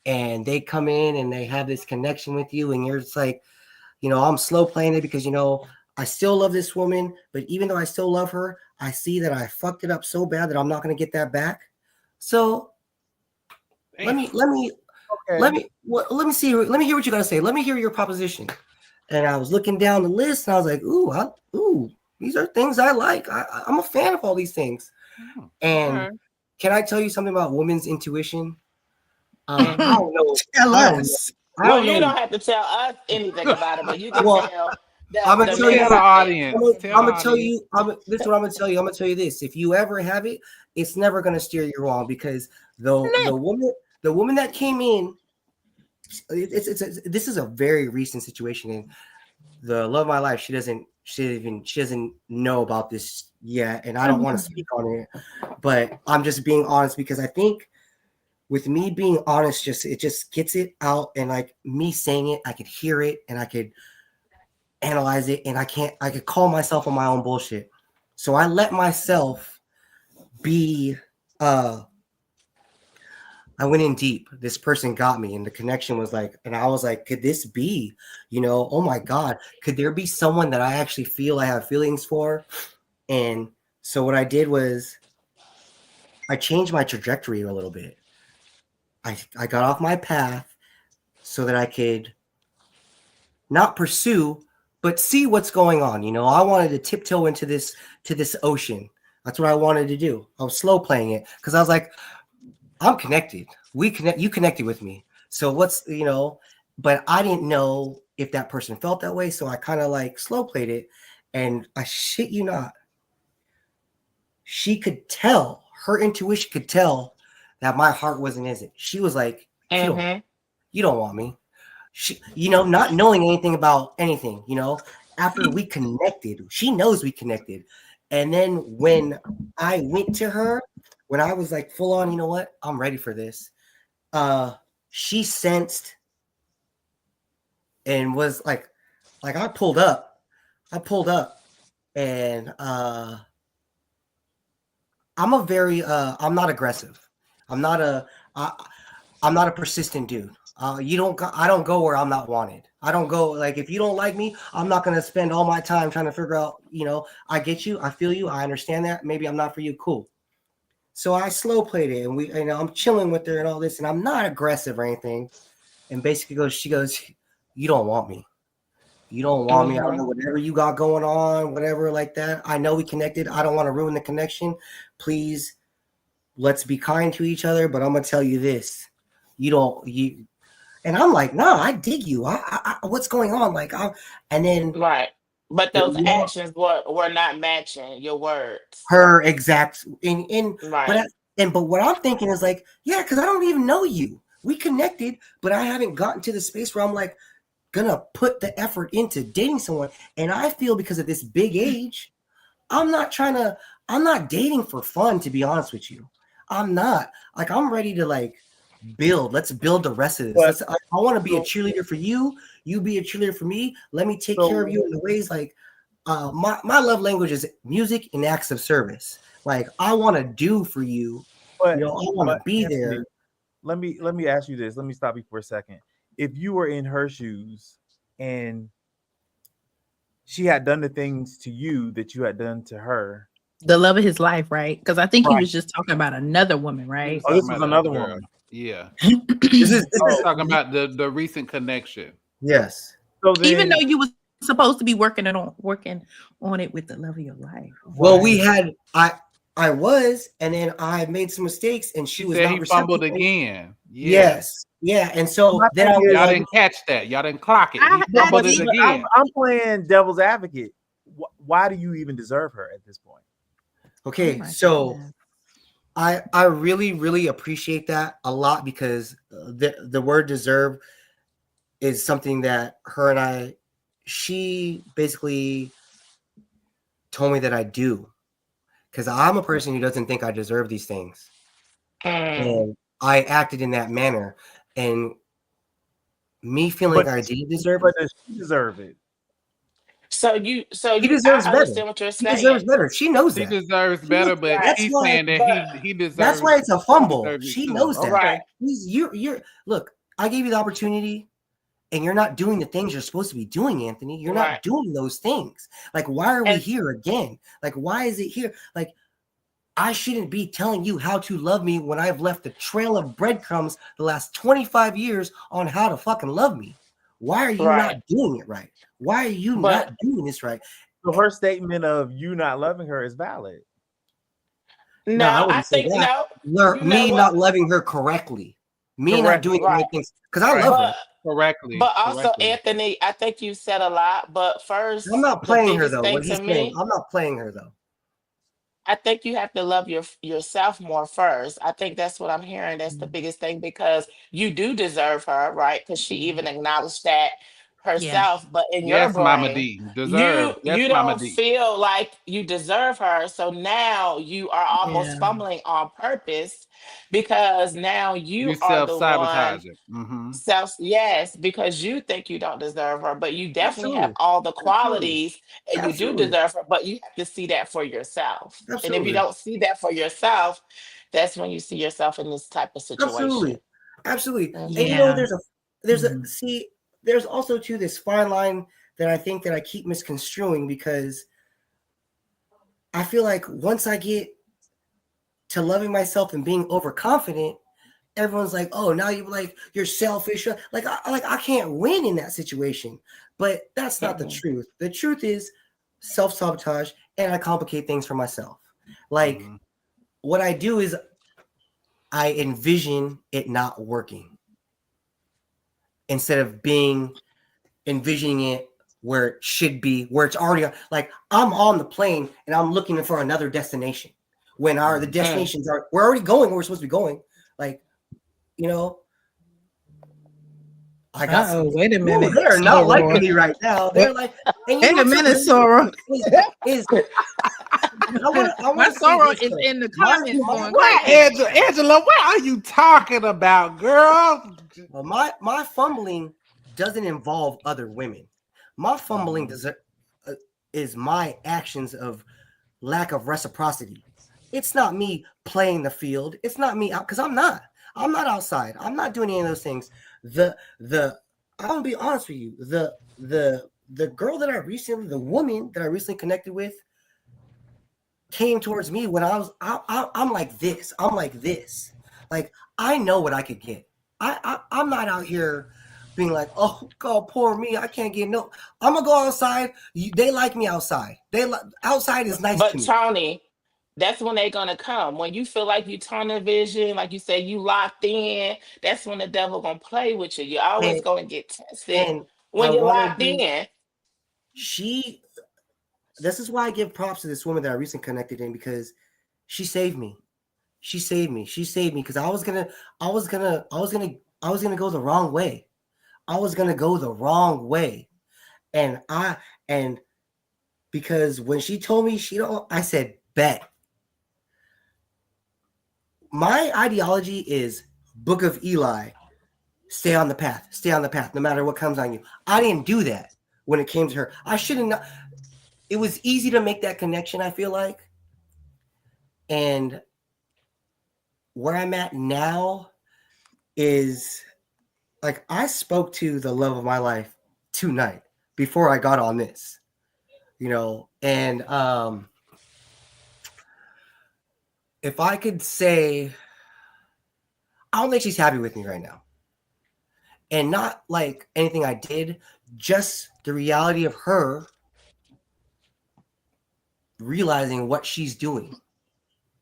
And they come in and they have this connection with you, and you're just like, I'm slow playing it because, I still love this woman, but even though I still love her, I see that I fucked it up so bad that I'm not going to get that back. So let me see. Let me hear what you got to say. Let me hear your proposition. And I was looking down the list and I was like, ooh, these are things I like. I'm a fan of all these things. And can I tell you something about women's intuition? I don't know. Tell us. I Well, don't you know. don't have to tell us anything about it, but you can Well, tell I'm gonna the tell men Tell you. the out there. audience. Tell I'm the gonna tell audience. you. This is what I'm gonna tell you. I'm gonna tell you this. If you ever have it, it's never gonna steer you wrong because the woman that came in, this is a very recent situation, and the love of my life, she doesn't know about this yet, and I don't want to speak on it, but I'm just being honest because I think with me being honest, it just gets it out, and like me saying it, I could hear it and I could analyze it, and I could call myself on my own bullshit. So I let myself be I went in deep. This person got me, and the connection was like, and I was like, could this be, oh my God, could there be someone that I actually feel I have feelings for? And so what I did was I changed my trajectory a little bit. I got off my path so that I could not pursue, but see what's going on. I wanted to tiptoe into this ocean. That's what I wanted to do. I was slow playing it because I was like, I'm connected. You connected with me. So but I didn't know if that person felt that way. So I kind of like slow played it. And I shit you not, she could tell, her intuition could tell that my heart wasn't in it. She was like, Mm-hmm. you don't want me. She, not knowing anything about anything, after we connected, she knows we connected. And then when I went to her, when I was like full on, you know what, I'm ready for this. She sensed and was like I pulled up and I'm not aggressive. I'm not a persistent dude. I don't go where I'm not wanted. I don't go, like, if you don't like me, I'm not going to spend all my time trying to figure out, I get you. I feel you. I understand that. Maybe I'm not for you. Cool. So I slow played it, and I'm chilling with her and all this, and I'm not aggressive or anything. And basically she goes, you don't want me. You don't want me. I don't know, whatever you got going on, whatever like that. I know we connected. I don't want to ruin the connection. Please, let's be kind to each other. But I'm going to tell you this. And I'm like, nah, I dig you. What's going on? And then Right. But those actions were not matching your words. her exact Right. but what I'm thinking is like, yeah, because I don't even know you. We connected, but I haven't gotten to the space where I'm like gonna put the effort into dating someone. And I feel because of this big age, I'm not dating for fun, to be honest with you. I'm not. Like, I'm ready to build. Let's build the rest of this. I want to be a cheerleader for you. You be a cheerleader for me. Let me take care of you in the ways my love language is music and acts of service. Like, I want to do for you. I want to be there. Let me ask you this. Let me stop you for a second. If you were in her shoes and she had done the things to you that you had done to her, the love of his life, right? Because I think he was just talking about another woman, right? Oh, this was another woman. Yeah. This is talking about the recent connection. Yes. So then, Even though you was supposed to be working on it with the love of your life. Well, we had I was, and then I made some mistakes, and she was not he fumbled again. Yes. Yeah. And so then y'all didn't catch that. Y'all didn't clock it. He fumbled it again. I'm playing devil's advocate. Why do you even deserve her at this point? Okay, so I really, really appreciate that a lot, because the word deserve is something that she basically told me that I do, because I'm a person who doesn't think I deserve these things. And I acted in that manner, and me feeling I did deserve it. But does she deserve it? So he deserves better. understand what you're saying. He deserves better. She knows that. He deserves better, but he's saying that he deserves. That's why it's a fumble. She knows that. Right. You're look. I gave you the opportunity, and you're not doing the things you're supposed to be doing, Anthony. You're not doing those things. Like, why are we here again? Like, why is it here? Like, I shouldn't be telling you how to love me when I've left a trail of breadcrumbs the last 25 years on how to fucking love me. Why are you not doing it right? Why are you not doing this right? So her statement of you not loving her is valid. No, I think that. Me not loving her correctly. Me not doing the right things. Because I love her. correctly. But also, Correctly. Anthony, I think you said a lot. But I'm first, not the playing her biggest though. thing What to he's saying, me, I'm not playing her though. I think you have to love yourself more first. I think that's what I'm hearing. That's the biggest thing because you do deserve her, right? Because she even acknowledged that Yeah. herself. But in your Yes, Mama brain, D. Deserve. you Yes, you Mama don't D. feel like you deserve her. So now you are almost Yeah. fumbling on purpose because now You you are self the one. sabotaging. Mm-hmm. Self, yes, because you think you don't deserve her, but you definitely have Absolutely. all the Absolutely. qualities and you do Absolutely. deserve her, but you have to see that for yourself. And if you Absolutely. don't see that for yourself, that's when you see yourself in this type of situation. Absolutely. Absolutely. And you Mhm. know, Yeah. there's a Mhm. see, there's also too this fine line that I think that I keep misconstruing because I feel like once I get to loving myself and being overconfident, everyone's like, "Oh, now you're selfish." Like I can't win in that situation. But that's not the Mhm. truth. The truth is self-sabotage and I complicate things for myself. Like Mm-hmm. what I do is I envision it not working instead of being envisioning it where it should be, where it's already like I'm on the plane and I'm looking for another destination. When the Mm-hmm. Mm. destinations are we're already going where we're supposed to be going. Like, you know, I got Uh-oh, some. wait a Ooh, minute, they're not liking Soror. me right now. Wait, They're like, and you know wait a what's so minute, crazy Soror. is I My want to say Soror this is though. in the My comments my going What, crazy. Angela? Angela, what are you talking about, girl? my fumbling doesn't involve other women. My fumbling Mhm. does is my actions of lack of reciprocity. It's not me playing the field. It's not me because I'm not. I'm not outside. I'm not doing any of those things. The I'm gonna be honest with you. The girl that the woman that I recently connected with came towards me when I'm like this. I'm like this. Like I know what I could get. I'm not out here being like, oh God, poor me. I can't get no. I'm gonna go outside. They like me outside. Outside is nice to But me. Tony, that's when they're gonna come. When you feel like you tunnel vision, like you say, you locked in, that's when the devil gonna play with you. You're always And gonna get tested and I when you're want to locked be in. she. This is why I give props to this woman that I recently connected in because she saved me. She saved me. She saved me because I was gonna go the wrong way. I was gonna go the wrong way, and and because when she told me she don't, I said bet. My ideology is Book of Eli. Stay on the path. Stay on the path, no matter what comes on you. I didn't do that when it came to her. I shouldn't. It was easy to make that connection. I feel like, and where I'm at now is like I spoke to the love of my life tonight before I got on this, and if I could say, I don't think she's happy with me right now, and not like anything I did, just the reality of her realizing what she's doing,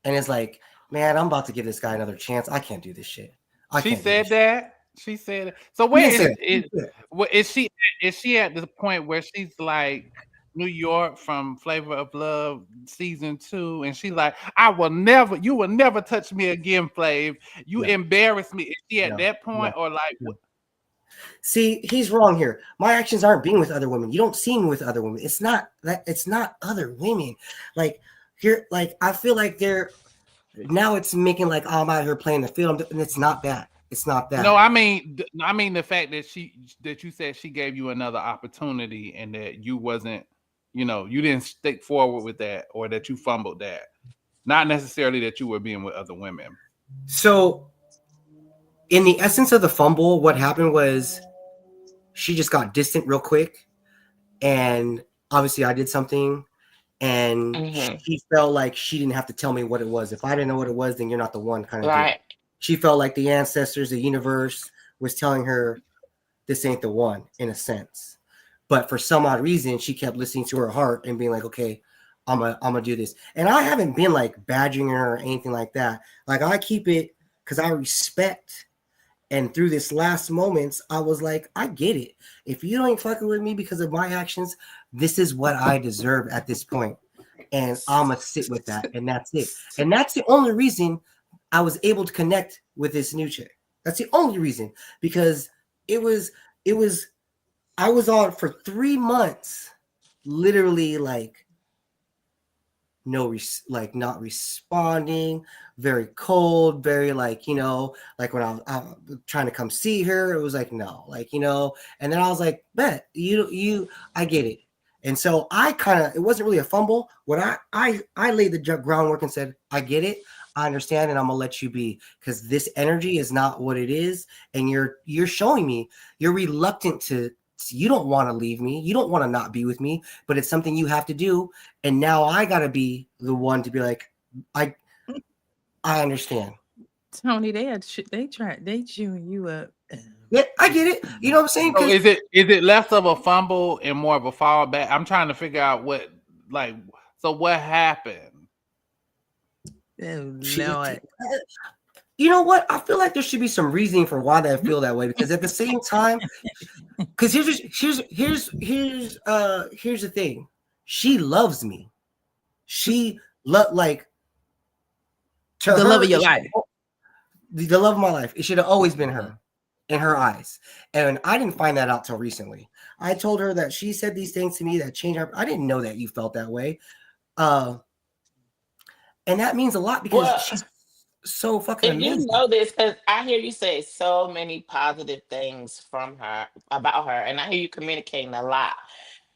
and it's like, man, I'm about to give this guy another chance. I can't do this shit. I She can't do said this shit. that. She said it. So He where didn't say is that. He it? didn't say that. What is she? Is she at the point where she's like New York from Flavor of Love season 2, and she's like, you will never touch me again, Flav. You No, embarrass me. Is she at no, that point, no, or like, no. See, he's wrong here. My actions aren't being with other women. You don't see me with other women. It's not that. It's not other women. Like here, like I feel like they're now. It's making like, oh, I'm out here playing the field, and it's not that. It's not no? that. I mean the fact that you said she gave you another opportunity and that you wasn't, you didn't stick forward with that, or that you fumbled that. Not necessarily that you were being with other women. So, in the essence of the fumble, what happened was she just got distant real quick, and obviously I did something, and Hmm. she felt like she didn't have to tell me what it was. If I didn't know what it was, then you're not the one, kind of deal. Right. She felt like the ancestors, the universe was telling her this ain't the one in a sense. But for some odd reason, she kept listening to her heart and being like, okay, I'm gonna do this. And I haven't been like badgering her or anything like that. Like I keep it because I respect And through this last moments, I was like, I get it. If you ain't fucking with me because of my actions, this is what I deserve at this point. And I'm going to sit with that. And that's it. And that's the only reason I was able to connect with this new chick. That's the only reason. Because I was on for 3 months, literally like, not responding, very cold, very like, like when I was trying to come see her, it was like, no, like, and then I was like, bet I get it. And so it wasn't really a fumble. When I laid the groundwork and said, I get it, I understand, and I'm gonna let you be, because this energy is not what it is. And you're showing me you're reluctant to, you don't want to leave me. You don't want to not be with me, but it's something you have to do. And now I got to be the one to be like, I understand. Tony, they chewing you up. Yeah, I get it. You know what I'm saying? So is it less of a fumble and more of a fallback? I'm trying to figure out what happened. Oh, Lord. You know what? I feel like there should be some reasoning for why they feel that way, because at the same time, because here's the thing. She loves me. She like to The her, love of your life. The love of my life. It should have always been her in her eyes. And I didn't find that out till recently. I told her that she said these things to me that changed her. I didn't know that you felt that way. And that means a lot, because she's so fucking If amazing. you know this, because I hear you say so many positive things from her about her, and I hear you communicating a lot.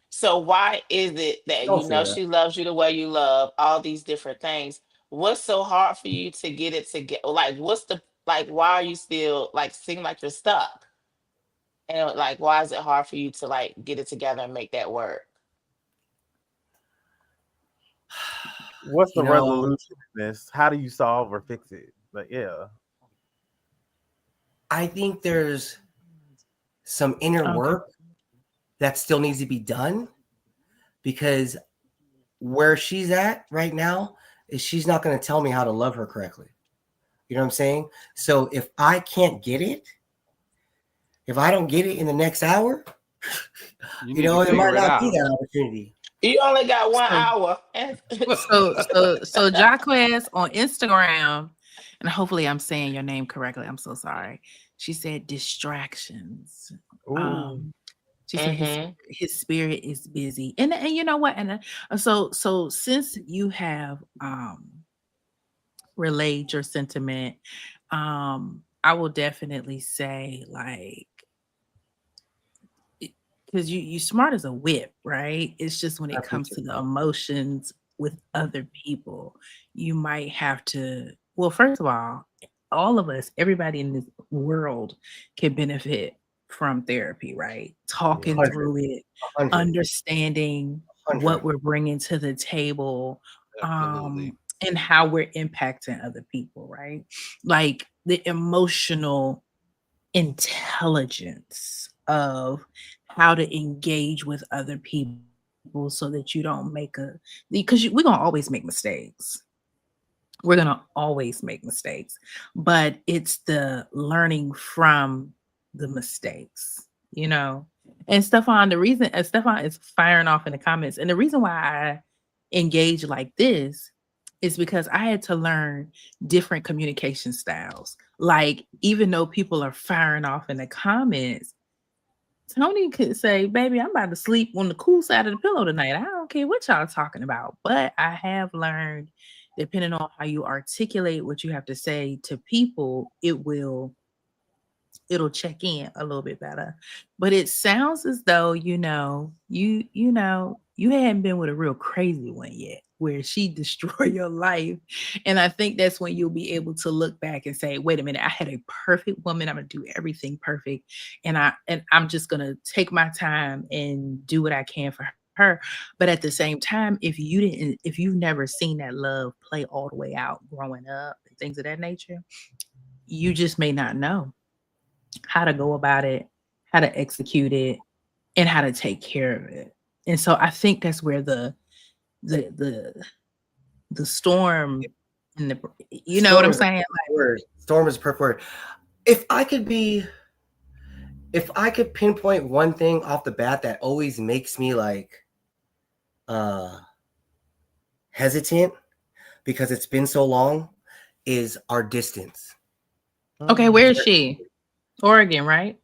So why is it that Don't say that. she loves you the way you love all these different things? What's so hard for you to get it together? Like, why are you still like seem like you're stuck? And like, why is it hard for you to like get it together and make that work? What's the resolution in this? How do you solve or fix it? But yeah, I think there's some inner work that still needs to be done, because where she's at right now is she's not going to tell me how to love her correctly. You know what I'm saying? So if I can't get it, if I don't get it in the next hour, it might not be that opportunity. You only got 1 hour. So Jaquez on Instagram, and hopefully I'm saying your name correctly. I'm so sorry. She said distractions. She said his spirit is busy, and you know what? And so since you have relayed your sentiment, I will definitely say, like, because you smart as a whip, right? It's just when it comes to the emotions with other people, you might have to, well, first of all of us, everybody in this world can benefit from therapy, right? Talking 100. through it, 100. understanding 100. what we're bringing to the table, Absolutely. and how we're impacting other people, right? Like the emotional intelligence of how to engage with other people so that you don't because we're going to always make mistakes. We're going to always make mistakes, but it's the learning from the mistakes, And Stefan is firing off in the comments. And the reason why I engage like this is because I had to learn different communication styles. Like, even though people are firing off in the comments, Tony could say, baby, I'm about to sleep on the cool side of the pillow tonight. I don't care what y'all talking about. But I have learned, depending on how you articulate what you have to say to people, it'll check in a little bit better. But it sounds as though, you hadn't been with a real crazy one yet, where she destroyed your life. And I think that's when you'll be able to look back and say, wait a minute, I had a perfect woman. I'm gonna do everything perfect. And I'm just gonna take my time and do what I can for her. But at the same time, if you've never seen that love play all the way out growing up and things of that nature, you just may not know how to go about it, how to execute it, and how to take care of it. And so I think that's where the storm and what I'm saying? Word. Storm is a perfect word. if I could pinpoint one thing off the bat that always makes me like hesitant because it's been so long, is our distance. Okay, where is she? Oregon, right?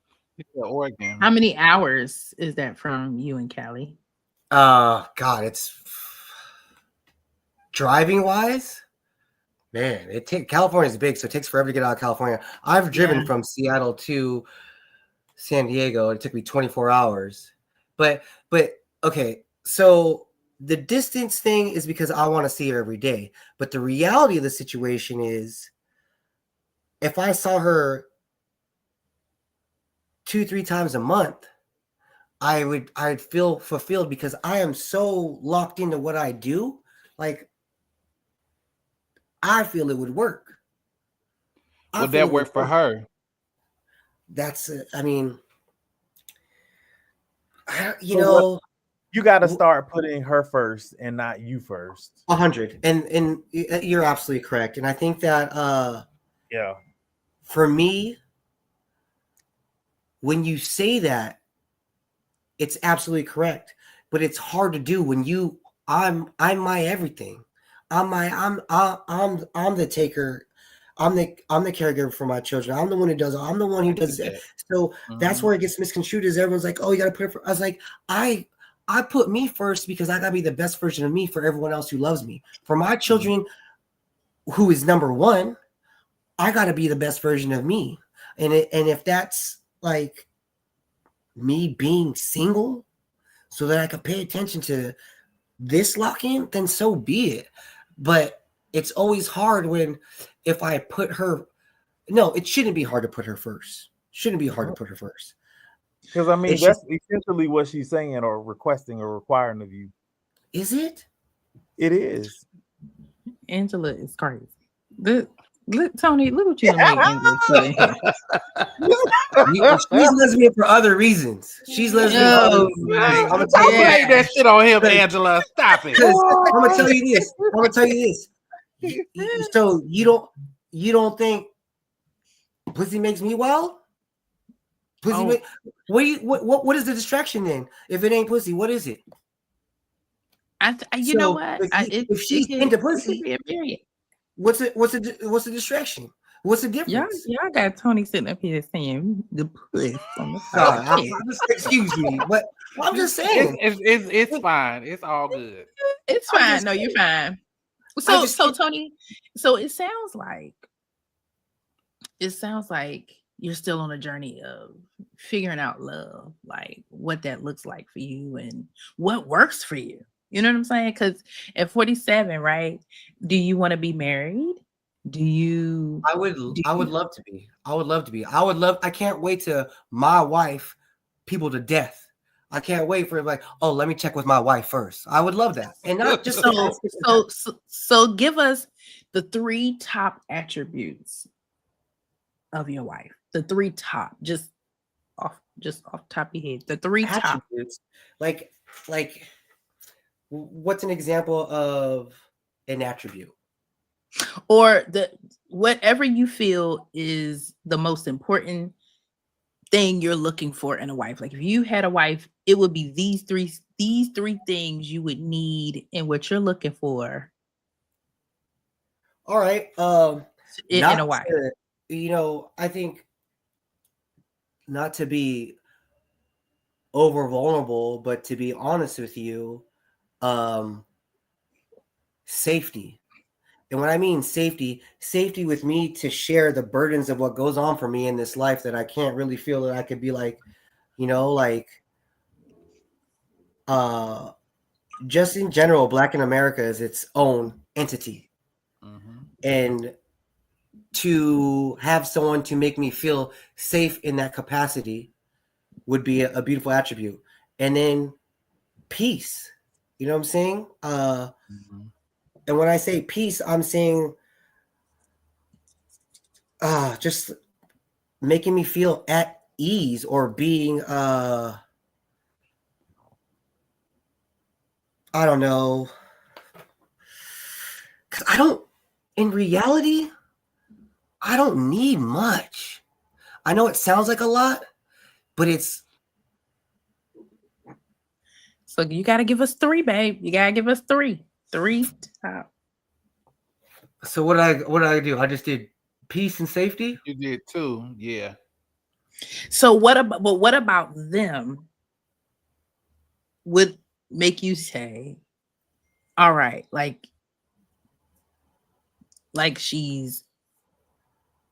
Yeah, Oregon. How many hours is that from you and Cali? God, it's driving wise, man. California's big, so it takes forever to get out of California. I've driven Yeah. from Seattle to San Diego. It took me 24 hours. But okay, so the distance thing is because I want to see her every day. But the reality of the situation is if I saw her 2-3 times a month, I'd feel fulfilled because I am so locked into what I do. Like, I feel it would work. Would that work for her? That's I mean, you got to start putting her first and not you first. 100, and you're absolutely correct. And I think that yeah, for me, when you say that, it's absolutely correct. But it's hard to do when I'm my everything. I'm the taker. I'm the caregiver for my children. I'm the one who does it. I'm the one who does it. So that's where it gets misconstrued. Is everyone's like, oh, you got to put it. I was like, I put me first because I got to be the best version of me for everyone else who loves me. For my children, who is number one, I got to be the best version of me. And if that's like me being single so that I can pay attention to this lock-in, then so be it. But it's always hard if I put her. No, it shouldn't be hard to put her first. Shouldn't be hard to put her first. Because I mean, that's essentially what she's saying or requesting or requiring of you. Is it? It is. Angela is crazy. Look, Tony, look what you make Angela put in here. She's lesbian for other reasons. She's lesbian for other reasons. I'm gonna blame that shit on him, Angela. Stop it. I'm gonna tell you this. So you don't think pussy makes me wild? Pussy what is the distraction then? If it ain't pussy, what is it? You know what? If she's into pussy, what's the distraction? What's the difference? Y'all got Tony sitting up here saying the puss on the side. Excuse me, but I'm just saying it's fine. It's all good. It's fine. No, you're fine. So Tony, so it sounds like you're still on a journey of figuring out love, like what that looks like for you and what works for you. You know what I'm saying? Because at 47, right? Do you want to be married? I would love to be. I can't wait to my wife people to death. I can't wait for it. Like, oh, let me check with my wife first. I would love that. And not just so give us the 3 top attributes of your wife. The 3 top, just off top of your head. The 3 attributes. Like what's an example of an attribute? Or whatever you feel is the most important thing you're looking for in a wife. Like if you had a wife, it would be these three things you would need in what you're looking for. All right. In a wife. I think not to be over vulnerable, but to be honest with you, safety. And when I mean safety with me to share the burdens of what goes on for me in this life that I can't really feel that I could be like, just in general, Black in America is its own entity. Mm-hmm. And to have someone to make me feel safe in that capacity would be a beautiful attribute. And then peace, you know what I'm saying? And when I say peace, I'm saying just making me feel at ease or being, I don't know. 'Cause in reality, I don't need much. I know it sounds like a lot, but it's So you got to give us three, babe. You got to give us three. Three top. so what did I do? I just did peace and safety. You did too, yeah. So what about, but what about them would make you say, all right, like she's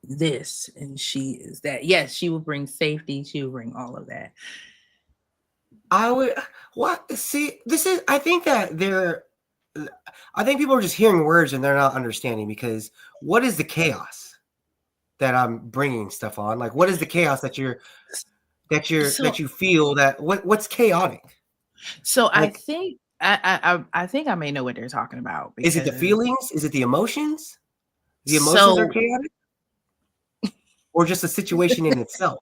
this and she is that. Yes, she will bring safety. She will bring all of that. I would what see this is I think that they're I think people are just hearing words and they're not understanding because what is the chaos that I'm bringing stuff on? Like what is the chaos that So, that you feel that what's chaotic? so I Like think I think I may know what they're talking about is it the because feelings? Is it the emotions? The emotions are so chaotic or just a situation in itself?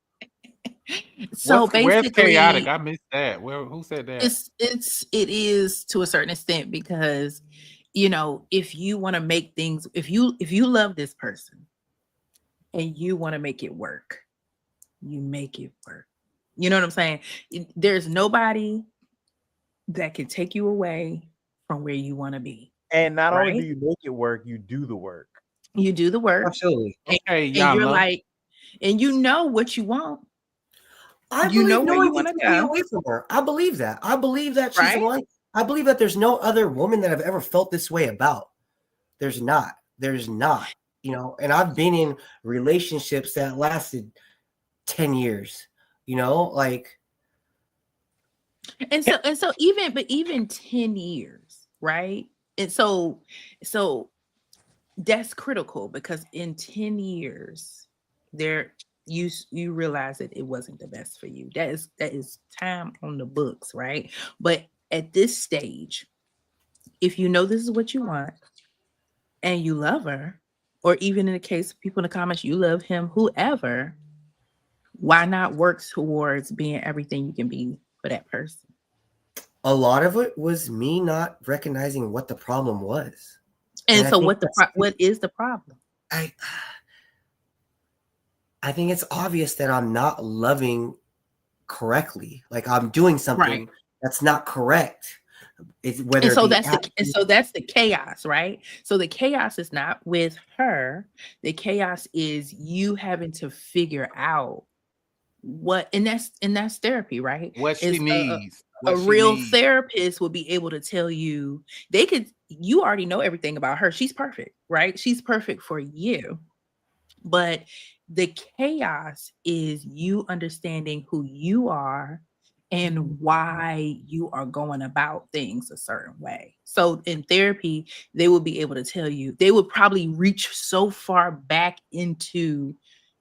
so Where's chaotic? basically I missed that. Who said that? it is to a certain extent because you know if you want to make things if you love this person and you want to make it work, you make it work. You know what I'm saying? There's nobody that can take you away from where you want to be, And not only do right? you make it work, you do the work. You do the work Absolutely. Okay, and you're Yana. like, and you know what you want. I You know believe no where one you can want to take me go, away from her. I believe that. I believe that she's the right? one. I believe that there's no other woman that I've ever felt this way about. There's not. There's not. You know, and I've been in relationships that lasted 10 years. You know, like And so even but even 10 years, right? And so that's critical because in 10 years there you realize that it wasn't the best for you. That is time on the books, right? But at this stage, if you know this is what you want and you love her, or even in the case of people in the comments, you love him, whoever, why not work towards being everything you can be for that person? a lot of it was me not recognizing what the problem was. And And I so think that's what is the problem? I I think it's obvious that I'm not loving correctly. Like I'm doing Right. something that's not correct. It's And whether it so be that's the chaos, right? So the chaos is not with her. The chaos is you having to figure out what, and that's therapy, right? What she Is needs. a What she real needs. therapist will be able to tell you they could you already know everything about her. She's perfect, right? She's perfect for you. But the chaos is you understanding who you are and why you are going about things a certain way. So in therapy, they will be able to tell you, they would probably reach so far back into,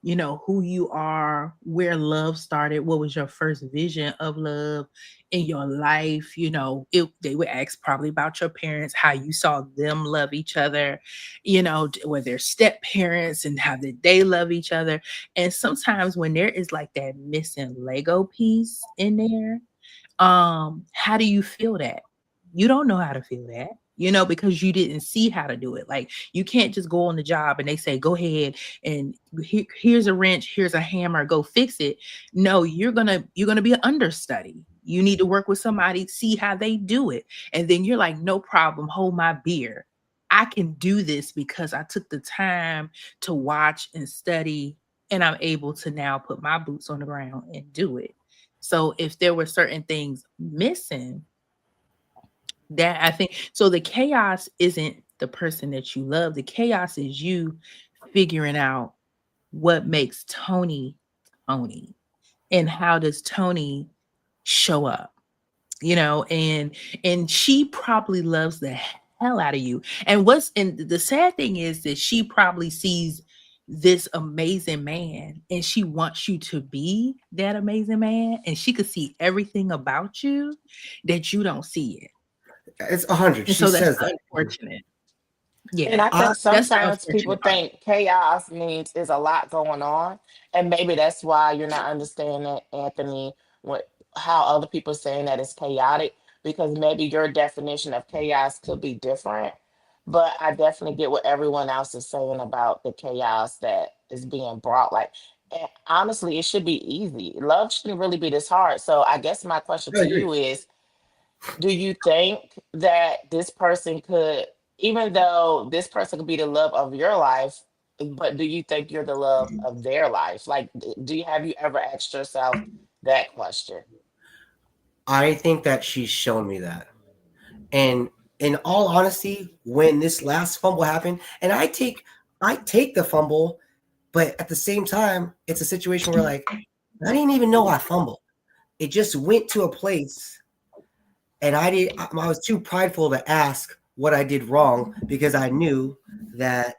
you know, who you are, where love started, what was your first vision of love in your life. You know, they would ask probably about your parents, how you saw them love each other, you know, were their step parents and how did they love each other. And sometimes when there is like that missing Lego piece in there, how do you feel that? You don't know how to feel that, you know, because you didn't see how to do it. Like you can't just go on the job and they say go ahead and here's a wrench, here's a hammer, go fix it. No, you're gonna be an understudy. You need to work with somebody, see how they do it, and then you're like, no problem, hold my beer. I can do this because I took the time to watch and study, and I'm able to now put my boots on the ground and do it. So if there were certain things missing, that I think so the chaos isn't the person that you love. The chaos is you figuring out what makes Tony Tony and how does Tony show up, you know, and she probably loves the hell out of you. And the sad thing is that she probably sees this amazing man and she wants you to be that amazing man, and she could see everything about you that you don't see it. it's 100. And She so that's says that. unfortunate. And Yeah, I think that's the sometimes people unfortunate part. think chaos means there's a lot going on. And maybe that's why you're not understanding, Anthony, what how other people saying that it's chaotic, because maybe your definition of chaos could be different. But I definitely get what everyone else is saying about the chaos that is being brought. Like, and honestly, it should be easy. Love shouldn't really be this hard. So I guess my question I to agree. you is, do you think that this person could, even though this person could be the love of your life, but do you think you're the love of their life? Like, do you have you ever asked yourself that question? I think that she's shown me that. And in all honesty, when this last fumble happened, and I take the fumble, but at the same time, it's a situation where like I didn't even know I fumbled. It just went to a place, and I was too prideful to ask what I did wrong because I knew that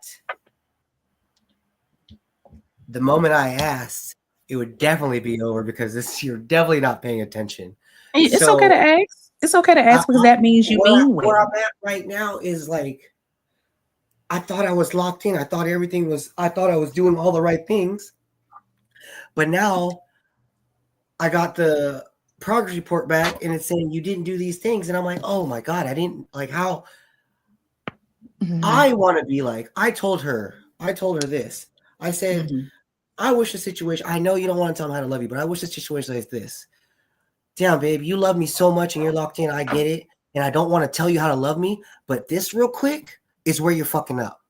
the moment I asked, it would definitely be over because you're definitely not paying attention. It's okay So to ask. It's okay to I, ask because that means you mean where I'm well. at right now is like I thought I was locked in. I thought I was doing all the right things. But now I got the progress report back and it's saying you didn't do these things. And I'm like, oh my God, I didn't like how I want to be like. I told her this. I said, Mhm. I wish the situation, I know you don't want to tell me how to love you, but I wish the situation is this. Damn, babe, you love me so much and you're locked in. I get it. And I don't want to tell you how to love me. But this real quick is where you're fucking up.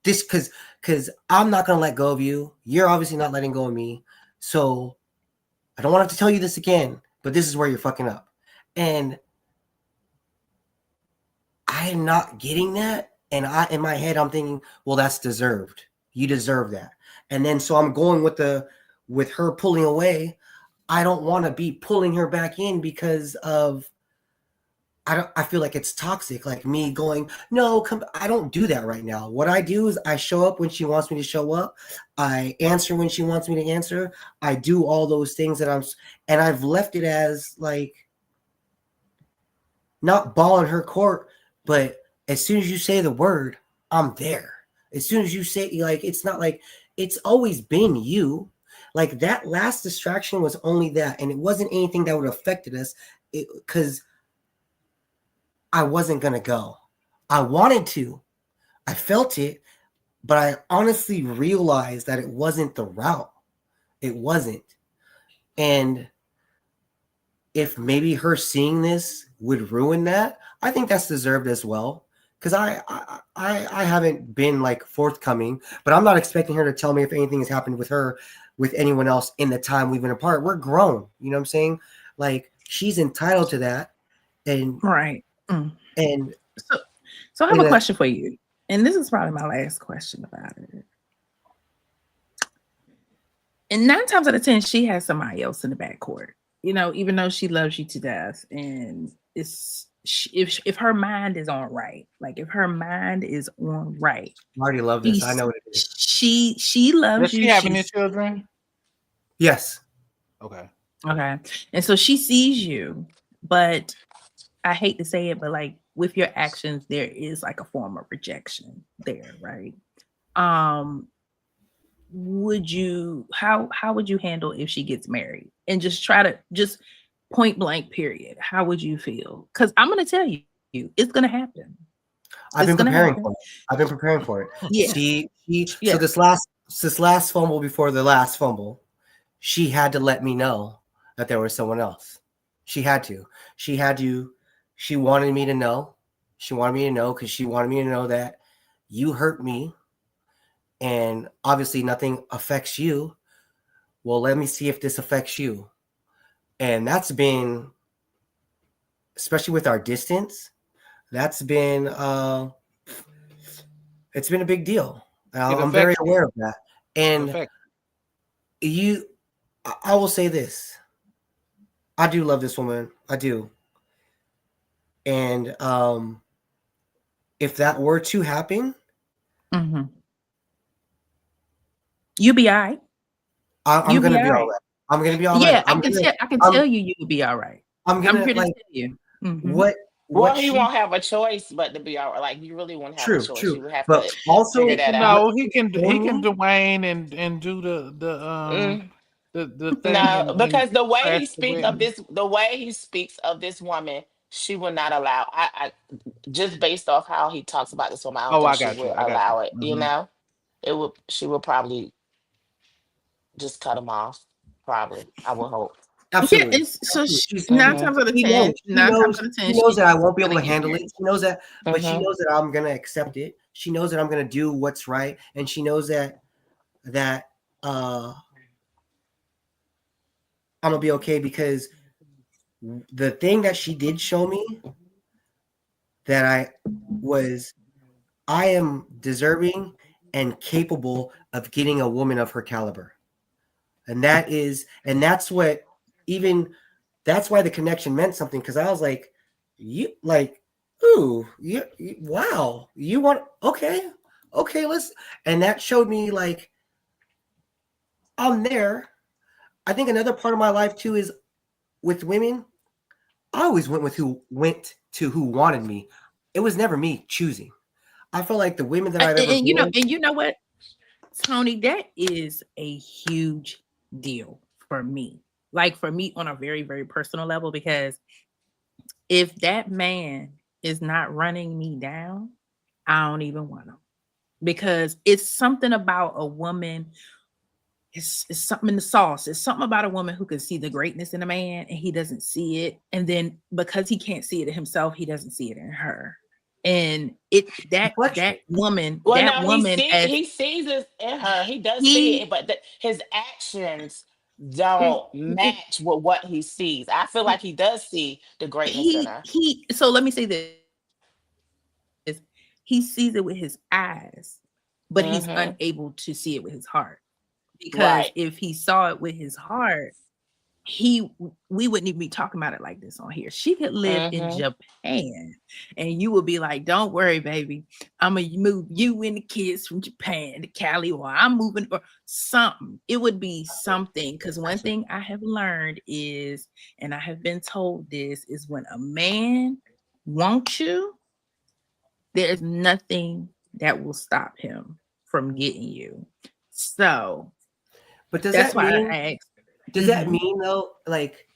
This because I'm not gonna let go of you. You're obviously not letting go of me. So I don't want to have to tell you this again, but this is where you're fucking up. And I am not getting that. And I in my head, I'm thinking, well, that's deserved. You deserve that. And then so I'm going with her pulling away. I don't want to be pulling her back in because of I feel like it's toxic, like me going, no, come. I don't do that right now. What I do is I show up when she wants me to show up. I answer when she wants me to answer. I do all those things and I've left it as like not ball in her court, but as soon as you say the word, I'm there. As soon as you say, like, it's not like it's always been you. Like that last distraction was only that, and it wasn't anything that would have affected us because I wasn't going to go. I wanted to. I felt it, but I honestly realized that it wasn't the route. It wasn't. And if maybe her seeing this would ruin that, I think that's deserved as well. Because I haven't been like forthcoming, but I'm not expecting her to tell me if anything has happened with her, with anyone else in the time we've been apart. We're grown. You know what I'm saying? Like she's entitled to that. And Right. Mm. and So I have a question for you. And this is probably my last question about it. And 9 times out of 10, she has somebody else in the backcourt. You know, even though she loves you to death, and if her mind is on right, like if her mind is on right, I already love this. I know what it is. She loves Does you. she have any children? Yes. Okay. Okay. And so she sees you, but I hate to say it, but like with your actions, there is like a form of rejection there, right? Would you how would you handle if she gets married and just point blank period? How would you feel? Because I'm gonna tell you, it's gonna happen. I've been preparing for it. I've been preparing for it. Yeah. So this last fumble before the last fumble, she had to let me know that there was someone else. She had to. She wanted me to know. She wanted me to know because she wanted me to know that you hurt me and obviously nothing affects you. Well, let me see if this affects you. And that's been, especially with our distance, that's been it's been a big deal. I'm very aware of that. And I will say this. I do love this woman. I do. And if that were to happen, you'll be all right. I'm gonna be all right. I'm gonna be all right. Yeah, I can tell you you will be all right. I'm here to tell you. What Well, he won't have a choice but to be all right. Like you really won't have a choice. True. You would have But to also, figure that no, out. he can Dwayne and do the thing. No, because the way he crash the speaks of wedding. this, the way he speaks of this woman she would not allow. I just based off how he talks about this woman, I don't Oh, think I she got you. would I got you. allow it. You know, it would. She would probably just cut him off. Probably, I would hope. Yeah, Absolutely. it's so Absolutely. She's nine Mhm. times out of she knows 10, she nine times knows out of she 10, knows she's that I won't be able gonna to get handle it. married. She knows that, but she Mhm. knows that I'm gonna accept it. She knows that I'm gonna do what's right, and she knows that I'm gonna be okay because the thing that she did show me that I am deserving and capable of getting a woman of her caliber. And that's what even that's why the connection meant something because I was like, you like, ooh, wow, you want okay, let's and that showed me like I'm there. I think another part of my life too is with women, I always went to who wanted me. It was never me choosing. I feel like the women that I've ever And been with, you know what, Tony, that is a huge deal for me. Like for me on a very, very personal level, because if that man is not running me down, I don't even want him. Because it's something about a woman, it's something in the sauce. It's something about a woman who can see the greatness in a man and he doesn't see it. And then because he can't see it in himself, he doesn't see it in her. And it reflection. Well, that no, woman as he sees it in her. He does see it, he but his actions don't match with what he sees. I feel like he does see the greatness in her. he so let me say this. He sees it with his eyes, but he's unable to see it Mm-hmm. with his heart. Because if he Right. saw it with his heart, he we wouldn't even be talking about it like this on here. She could live in Mm-hmm. Japan and you would be like, don't worry, baby. I'm gonna move you and the kids from Japan to Cali, or I'm moving or something. It would be something. Because one thing I have learned is, and I have been told this, is when a man wants you, there's nothing that will stop him from getting you. So But does that's that why mean I asked. does that Mhm. mean though, like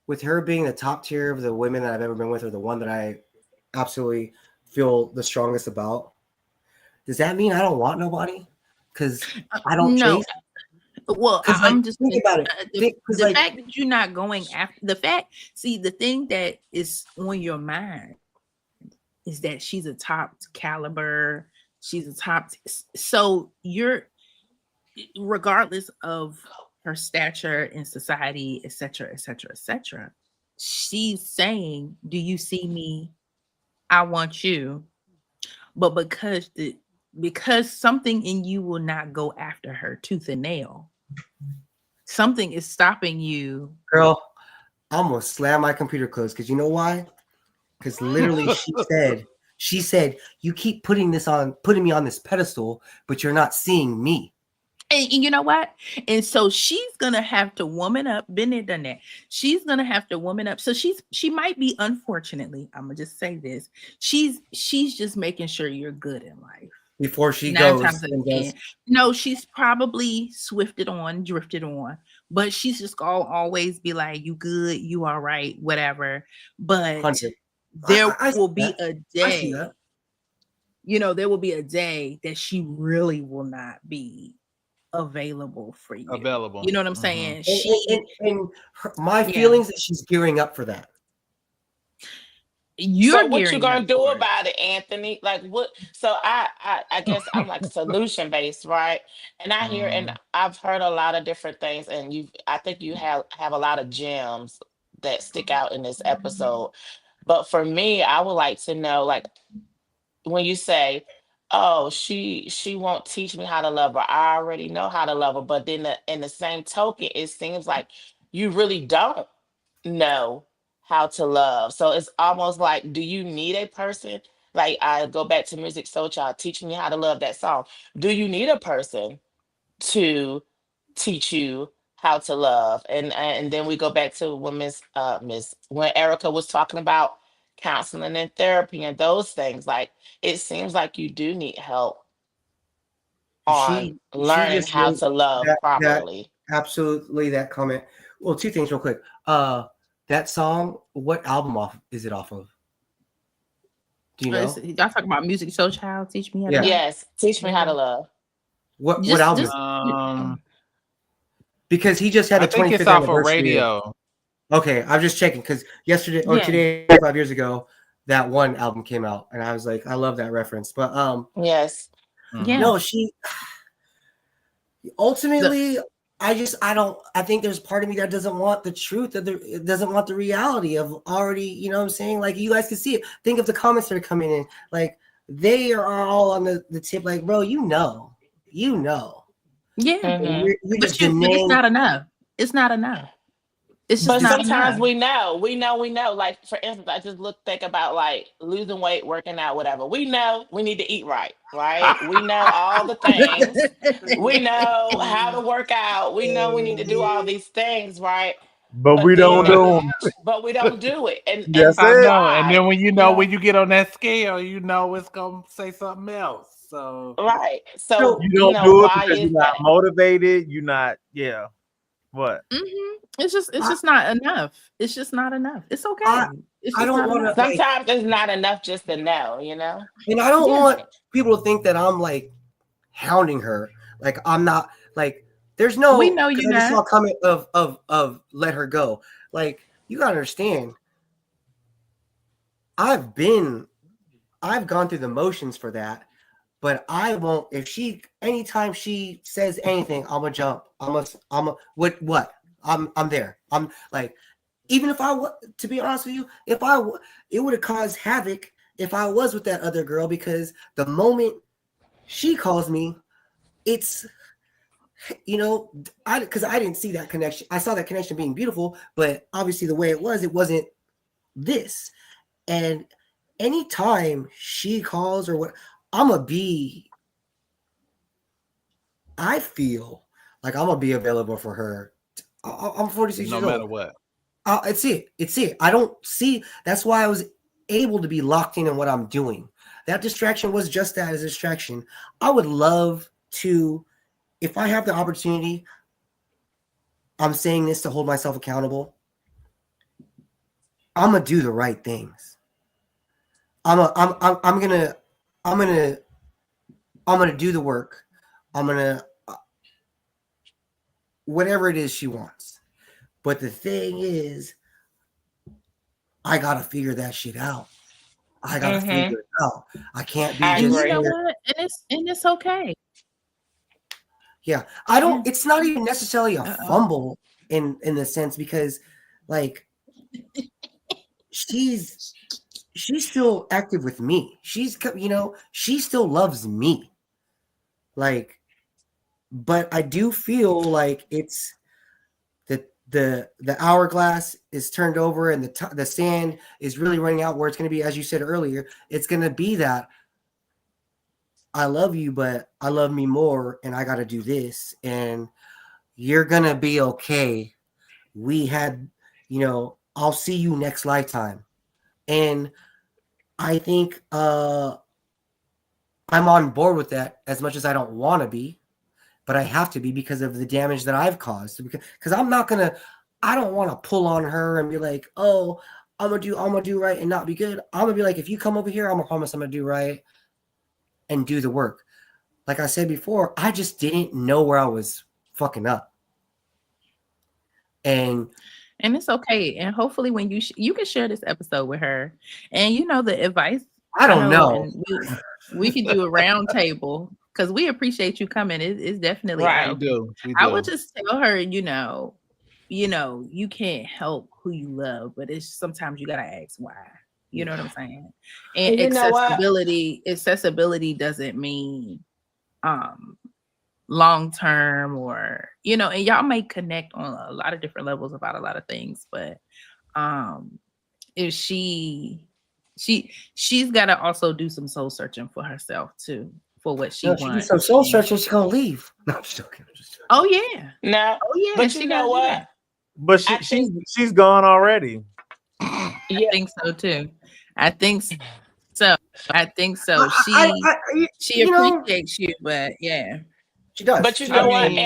with her being the top tier of the women that I've ever been with, or the one that I absolutely feel the strongest about, does that mean I don't want nobody? Because I don't No, chase. well, Because like, I'm just think about it. Because the like, fact that you're not going after the fact. See, the thing that is on your mind is that she's a top caliber. She's a so you're regardless of her stature in society, etc., etc., etc. She's saying, "Do you see me? I want you." But because something in you will not go after her tooth and nail, something is stopping you. girl, I'm gonna slam my computer closed. Because you know why? Because literally, she said, you keep putting me on this pedestal, but you're not seeing me. And you know what? And so she's gonna have to woman up. Been there, done that. She's gonna have to woman up. So she might be, unfortunately, I'm gonna just say this. She's just making sure you're good in life. Before she Nine goes times out of and does, 10. No, she's probably drifted on, but she's just gonna always be like, you good, you all right, whatever. But 100. there I see will be that. a I see that. day, there will be a day that she really will not be available for you. Available. You know what I'm Hmm. saying? My Yeah, feelings that she's gearing up for that. So you're what you gearing up gonna do for it. about it, Anthony? Like what? So I guess I'm like solution based, right? And I hear and I've heard a lot of different things, and I think you have a lot of gems that stick out in this episode. But for me, I would like to know, like when you say, "Oh, she won't teach me how to love her," I already know how to love her. But then in the same token, it seems like you really don't know how to love. So it's almost like, do you need a person? Like I go back to Music Soul Child teaching you how to love that song. Do you need a person to teach you how to love? And then we go back to when Miss when Erica was talking about counseling and therapy and those things. Like it seems like you do need help on She learning just how made to love that properly. absolutely that comment. Well, two things real quick. that song, what album is it off of? Do you know? Y'all talking about Music Show Child? Teach me how to Yeah. love. Yes, teach me how to love. What album? Because he just had I a think it's 25th off of anniversary. radio. Okay, I'm just checking because yesterday or Yeah. today, 5 years ago, that one album came out, and I was like, I love that reference. But Yes. Yeah. no, she ultimately, I think there's part of me that doesn't want the truth, it doesn't want the reality of already, you know what I'm saying? Like, you guys can see it. Think of the comments that are coming in. Like, they are all on the tip, like, bro, you know. Yeah. Mhm. You're But just it's denying. not enough. It's not enough. It's just But not sometimes enough. we know. Like, for instance, I just think about like losing weight, working out, whatever. We know we need to eat right, right? We know all the things. We know how to work out. We know we need to do all these things, right? But But we then don't the do them. but we don't do it. That's I And it. know. And why? then when you You know when know, you get on that scale, you know it's gonna say something else. So right. So So, You don't do it why because you're is not that? motivated. You're not. Yeah. What? It's I, just not enough. It's just not enough. It's okay. I, It's I just don't not want to, enough. like, Sometimes it's not enough just to know, you know? and I don't Yeah. want people to think that I'm like hounding her. Like, I'm not, like, there's We no, know because you're I just saw not. a comment of let her go. Like, you gotta understand, I've gone through the motions for that, but I won't. If she, anytime she says anything, I'm gonna jump. What? I'm there. I'm like, even if to be honest with you, it would have caused havoc if I was with that other girl, because the moment she calls me, it's, because I didn't see that connection. I saw that connection being beautiful, but obviously the way it wasn't this. And anytime she calls or what, I'm gonna be. I feel like I'm gonna be available for her. I'm 46 no years matter old. what. It's it. It's it. I don't see. That's why I was able to be locked in what I'm doing. That distraction was just that, as a distraction. I would love to, if I have the opportunity. I'm saying this to hold myself accountable. I'm gonna do the right things. I'm gonna do the work. I'm gonna whatever it is she wants. But the thing is, I gotta figure that shit out. I gotta Mm-hmm. figure it out. I can't be I And just you know agree. here. what? And it's okay. Yeah, I Yeah. don't. It's not even necessarily a Uh-oh. fumble in the sense, because, like, she's still active with me. She still loves me. Like, but I do feel like it's the hourglass is turned over, and the sand is really running out, where it's going to be, as you said earlier, it's going to be that I love you, but I love me more, and I got to do this, and you're going to be okay. We had, I'll see you next lifetime. And I think I'm on board with that, as much as I don't want to be, but I have to be, because of the damage that I've caused. Because I don't want to pull on her and be like, oh, I'm gonna do right and not be good. I'm gonna be like, if you come over here, I'm gonna promise I'm gonna do right and do the work. Like I said before, I just didn't know where I was fucking up. And it's okay. And hopefully, when you can share this episode with her, and the advice. I don't know, know. and we could do a round table, because we appreciate you coming. It's definitely Right. We do. We I do. would just tell her, you can't help who you love, but it's sometimes you gotta ask why. You know what I'm saying? And And you know what? accessibility doesn't mean long term, or and y'all may connect on a lot of different levels about a lot of things, but if she's got to also do some soul searching for herself too, for what she She do wants. some soul searching, she's gonna leave. No, I'm just joking. Oh yeah. No. Oh yeah. But She you gotta know do what? that. But I think she's gone already. I yeah. think so too. I think so. I think so. She You know, appreciates you, but yeah. she does. But you She I know does. what, mean,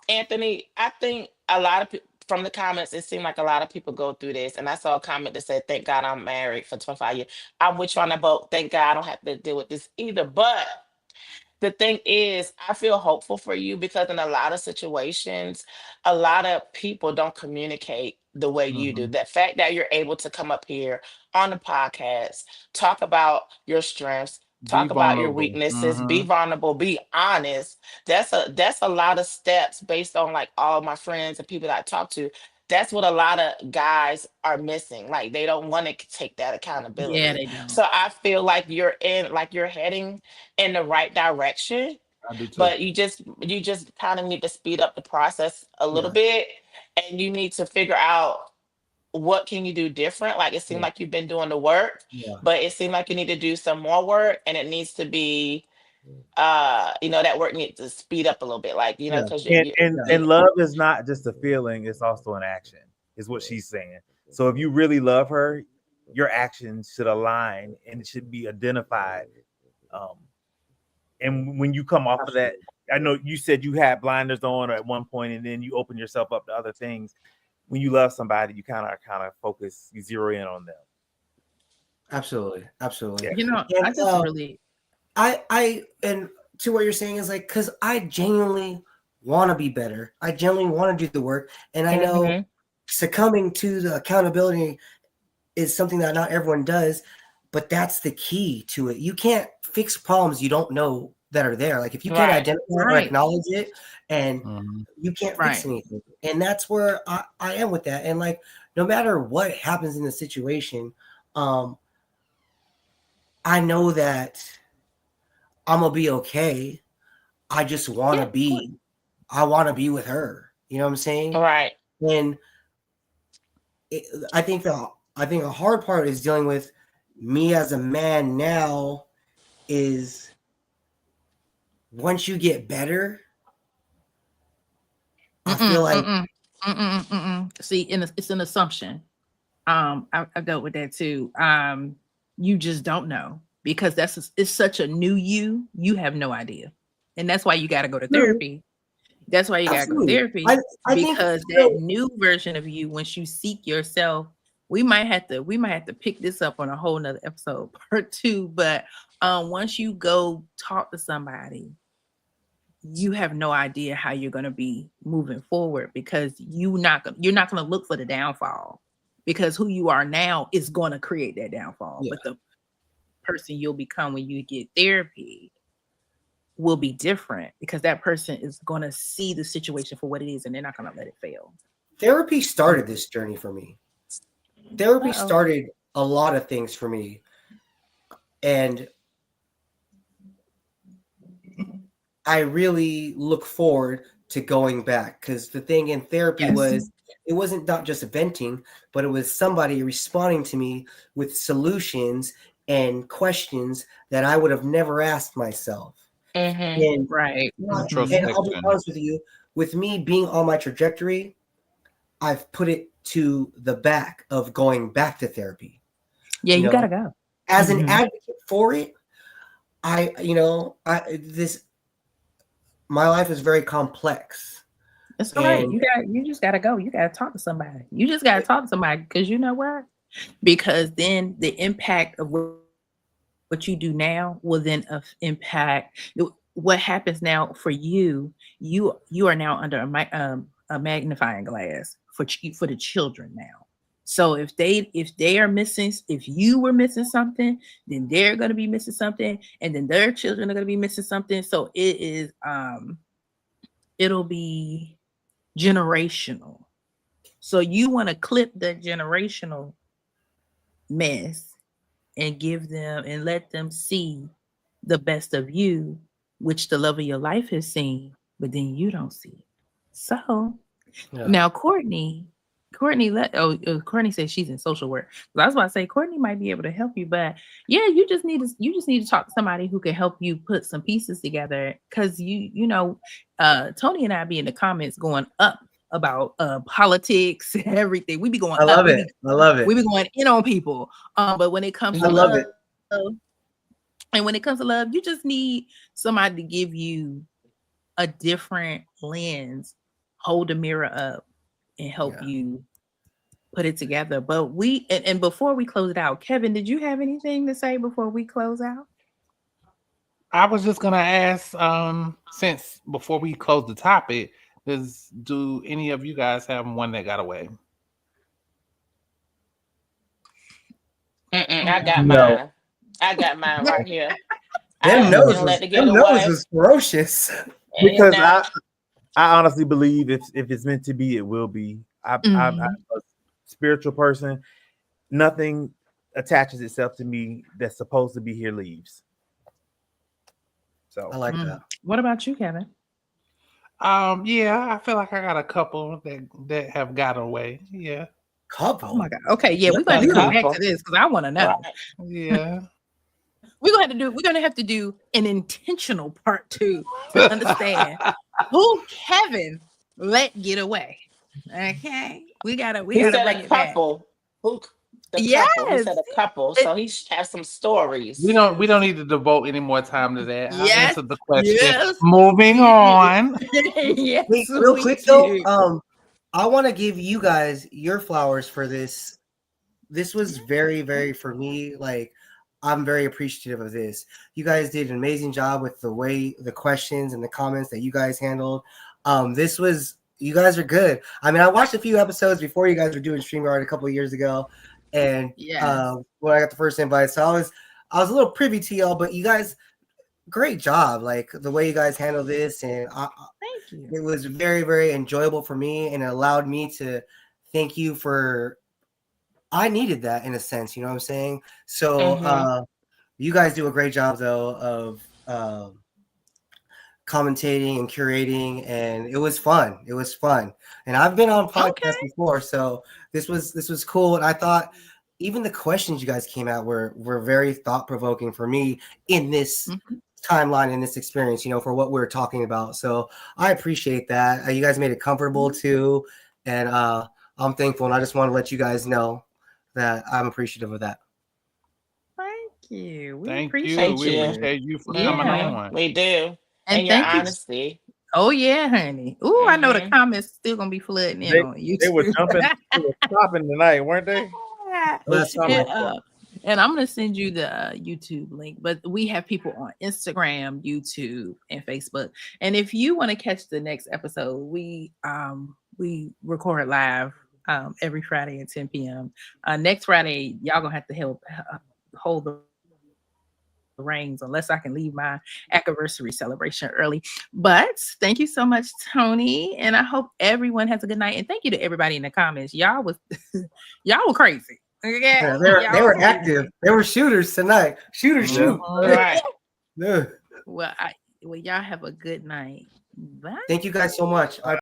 Anthony, I think a lot of people, from the comments, it seemed like a lot of people go through this. And I saw a comment that said, "Thank God I'm married for 25 years." I'm with you on that boat. Thank God I don't have to deal with this either. But the thing is, I feel hopeful for you because in a lot of situations, a lot of people don't communicate the way you do. Mhm. The fact that you're able to come up here on the podcast, talk about your strengths, Be talk about your vulnerable. weaknesses, be Mhm. vulnerable, be honest. That's a lot of steps based on like all my friends and people that I talk to. That's what a lot of guys are missing. Like they don't want to take that Yeah, accountability. they don't. So I feel like you're heading in the right direction, I do too. but you just kind of need to speed up the process a little Yeah, bit, and you need to figure out what can you do different. Like it seemed yeah, like you've been doing the work, yeah. but it seemed like you need to do some more work, and it needs to be that work needs to speed up a little bit, like Yeah, because And you and yeah, and love is not just a feeling; it's also an action. Is what she's saying. So if you really love her, your actions should align and it should be identified. Um, and when you come off of that, absolutely. I know you said you had blinders on at one point, and then you open yourself up to other things. When you love somebody, you kind of focus, you zero in on them. Absolutely, Yeah. absolutely. I And just really. and to what you're saying is like, because I genuinely want to be better. I genuinely want to do the work, and I know hmm succumbing to the accountability is something that not everyone does, but that's the key to it. You can't fix problems you don't know that are there. Like if you can't right. identify it or Right. acknowledge it, and Mhm. you can't fix Right. anything. And that's where I am with that. And like no matter what happens in the situation, um, I know that I'm gonna be okay. I just want Yeah, to of course. be. I want to be with her. You know what I'm saying? Right. And it, I think a hard part is dealing with me as a man now is once you get better, I feel Mm-mm, like mm-mm, mm-mm, mm-mm. See, it's an assumption. I dealt with that too. You just don't know because it's such a new you. You have no idea, and that's why you got to go to true, therapy. That's why you got to go to absolutely. therapy I think because that so. new version of you, once you seek yourself, we might have to pick this up on a whole nother episode, part two. But once you go talk to somebody, you have no idea how you're going to be moving forward because you're not going to look for the downfall because who you are now is going to create that downfall, Yeah, but the person you'll become when you get therapy will be different because that person is going to see the situation for what it is and they're not going to let it fail. therapy started this journey for me. Therapy Uh-oh. started a lot of things for me, and I really look forward to going back because the thing in therapy Yes. was it wasn't not just venting, but it was somebody responding to me with solutions and questions that I would have never asked myself. hmm And Right. and I'll be Introspection. honest with you, with me being on my trajectory, I've put it to the back of going back to therapy. Yeah, You you got to know, go. as an Mhm. advocate for it, I this my life is very complex, It's all right. and You just got to go. You got to talk to somebody. You just got to talk to somebody because you know what? Because then the impact of what you do now will then impact what happens now for you. You are now under a magnifying glass for the children now. So if they are missing, if you were missing something, then they're going to be missing something, and then their children are going to be missing something. So it'll be generational. So you want to clip the generational mess and give them and let them see the best of you, which the love of your life has seen, but then you don't see it. So yeah. now Courtney says she's in social work. So I was about to say Courtney might be able to help you, but yeah, you just need to talk to somebody who can help you put some pieces together because Tony and I be in the comments going up about politics and everything. We be going I up. love it. I love it. We be going in on people. But when it comes I to love hmm it. love, and when it comes to love, you just need somebody to give you a different lens, hold the mirror up, and help Yeah. you put it together. But and before we close it out, Kevin, did you have anything to say before we close out? I was just gonna ask, since before we close the topic, do any of you guys have one that got away? I got No, mine. I got mine right here. Them I didn't noses, let it get them noses away. was ferocious. And because now, I honestly believe if it's meant to be, it will be. I'm Mhm. a spiritual person. Nothing attaches itself to me that's supposed to be here leaves. So I like that. What about you, Kevin? Yeah, I feel like I got a couple that have got away. Yeah, Couple. Oh my God. Okay, yeah, we're Let gonna that have to come be. back to couple. this because I want to know. Right. yeah. We're gonna have to do an intentional part 2 to understand who Kevin let get away. Okay, we gotta He said bring a it back. couple. Who? The couple. He Yes, said a couple. it- So he has some stories. We don't need to devote any more time to that. I yes, answered the question. yes, Moving we on. do. Yes, Wait, real we quick though, do. I want to give you guys your flowers for this. This was very, very for me. Like, I'm very appreciative of this. You guys did an amazing job with the way the questions and the comments that you guys handled. This was you guys are good. I mean, I watched a few episodes before you guys were doing StreamYard a couple of years ago, and Yes. when I got the first invite, so I was a little privy to y'all, but you guys, great job. Like the way you guys handle this, and Thank you. it was very, very enjoyable for me, and it allowed me to thank you for. I needed that in a sense, you know what I'm saying? So Mm-hmm. you guys do a great job though of commentating and curating, and it was fun. It was fun, and I've been on podcasts Okay. before, so this was cool. And I thought even the questions you guys came out were very thought provoking for me in this Mhm. timeline, in this experience, you know, for what we're talking about. So I appreciate that. You guys made it comfortable too, and I'm thankful. And I just want to let you guys know that I'm appreciative of that. Thank you. We Thank you. appreciate We Thank you. you. appreciate you for coming Yeah. Mm-hmm. on. We do. And And your thank you. honesty. Oh yeah, honey. Ooh, I know the Mm-hmm. comments still gonna be flooding in they on they were YouTube. jumping, they were stopping tonight, weren't they? Well, Those that's and, cool. comments. and I'm gonna send you the YouTube link. But we have people on Instagram, YouTube, and Facebook. And if you want to catch the next episode, we record live every Friday at 10 p.m. Next Friday, y'all gonna have to help hold the reins unless I can leave my anniversary celebration early. But thank you so much, Tony. And I hope everyone has a good night. And thank you to everybody in the comments. Y'all was y'all were crazy. Okay? Yeah, they Y'all were crazy. active. They were shooters tonight. Shooters shoot. Right. Yeah. Well, y'all have a good night. Bye. Thank you guys so much. I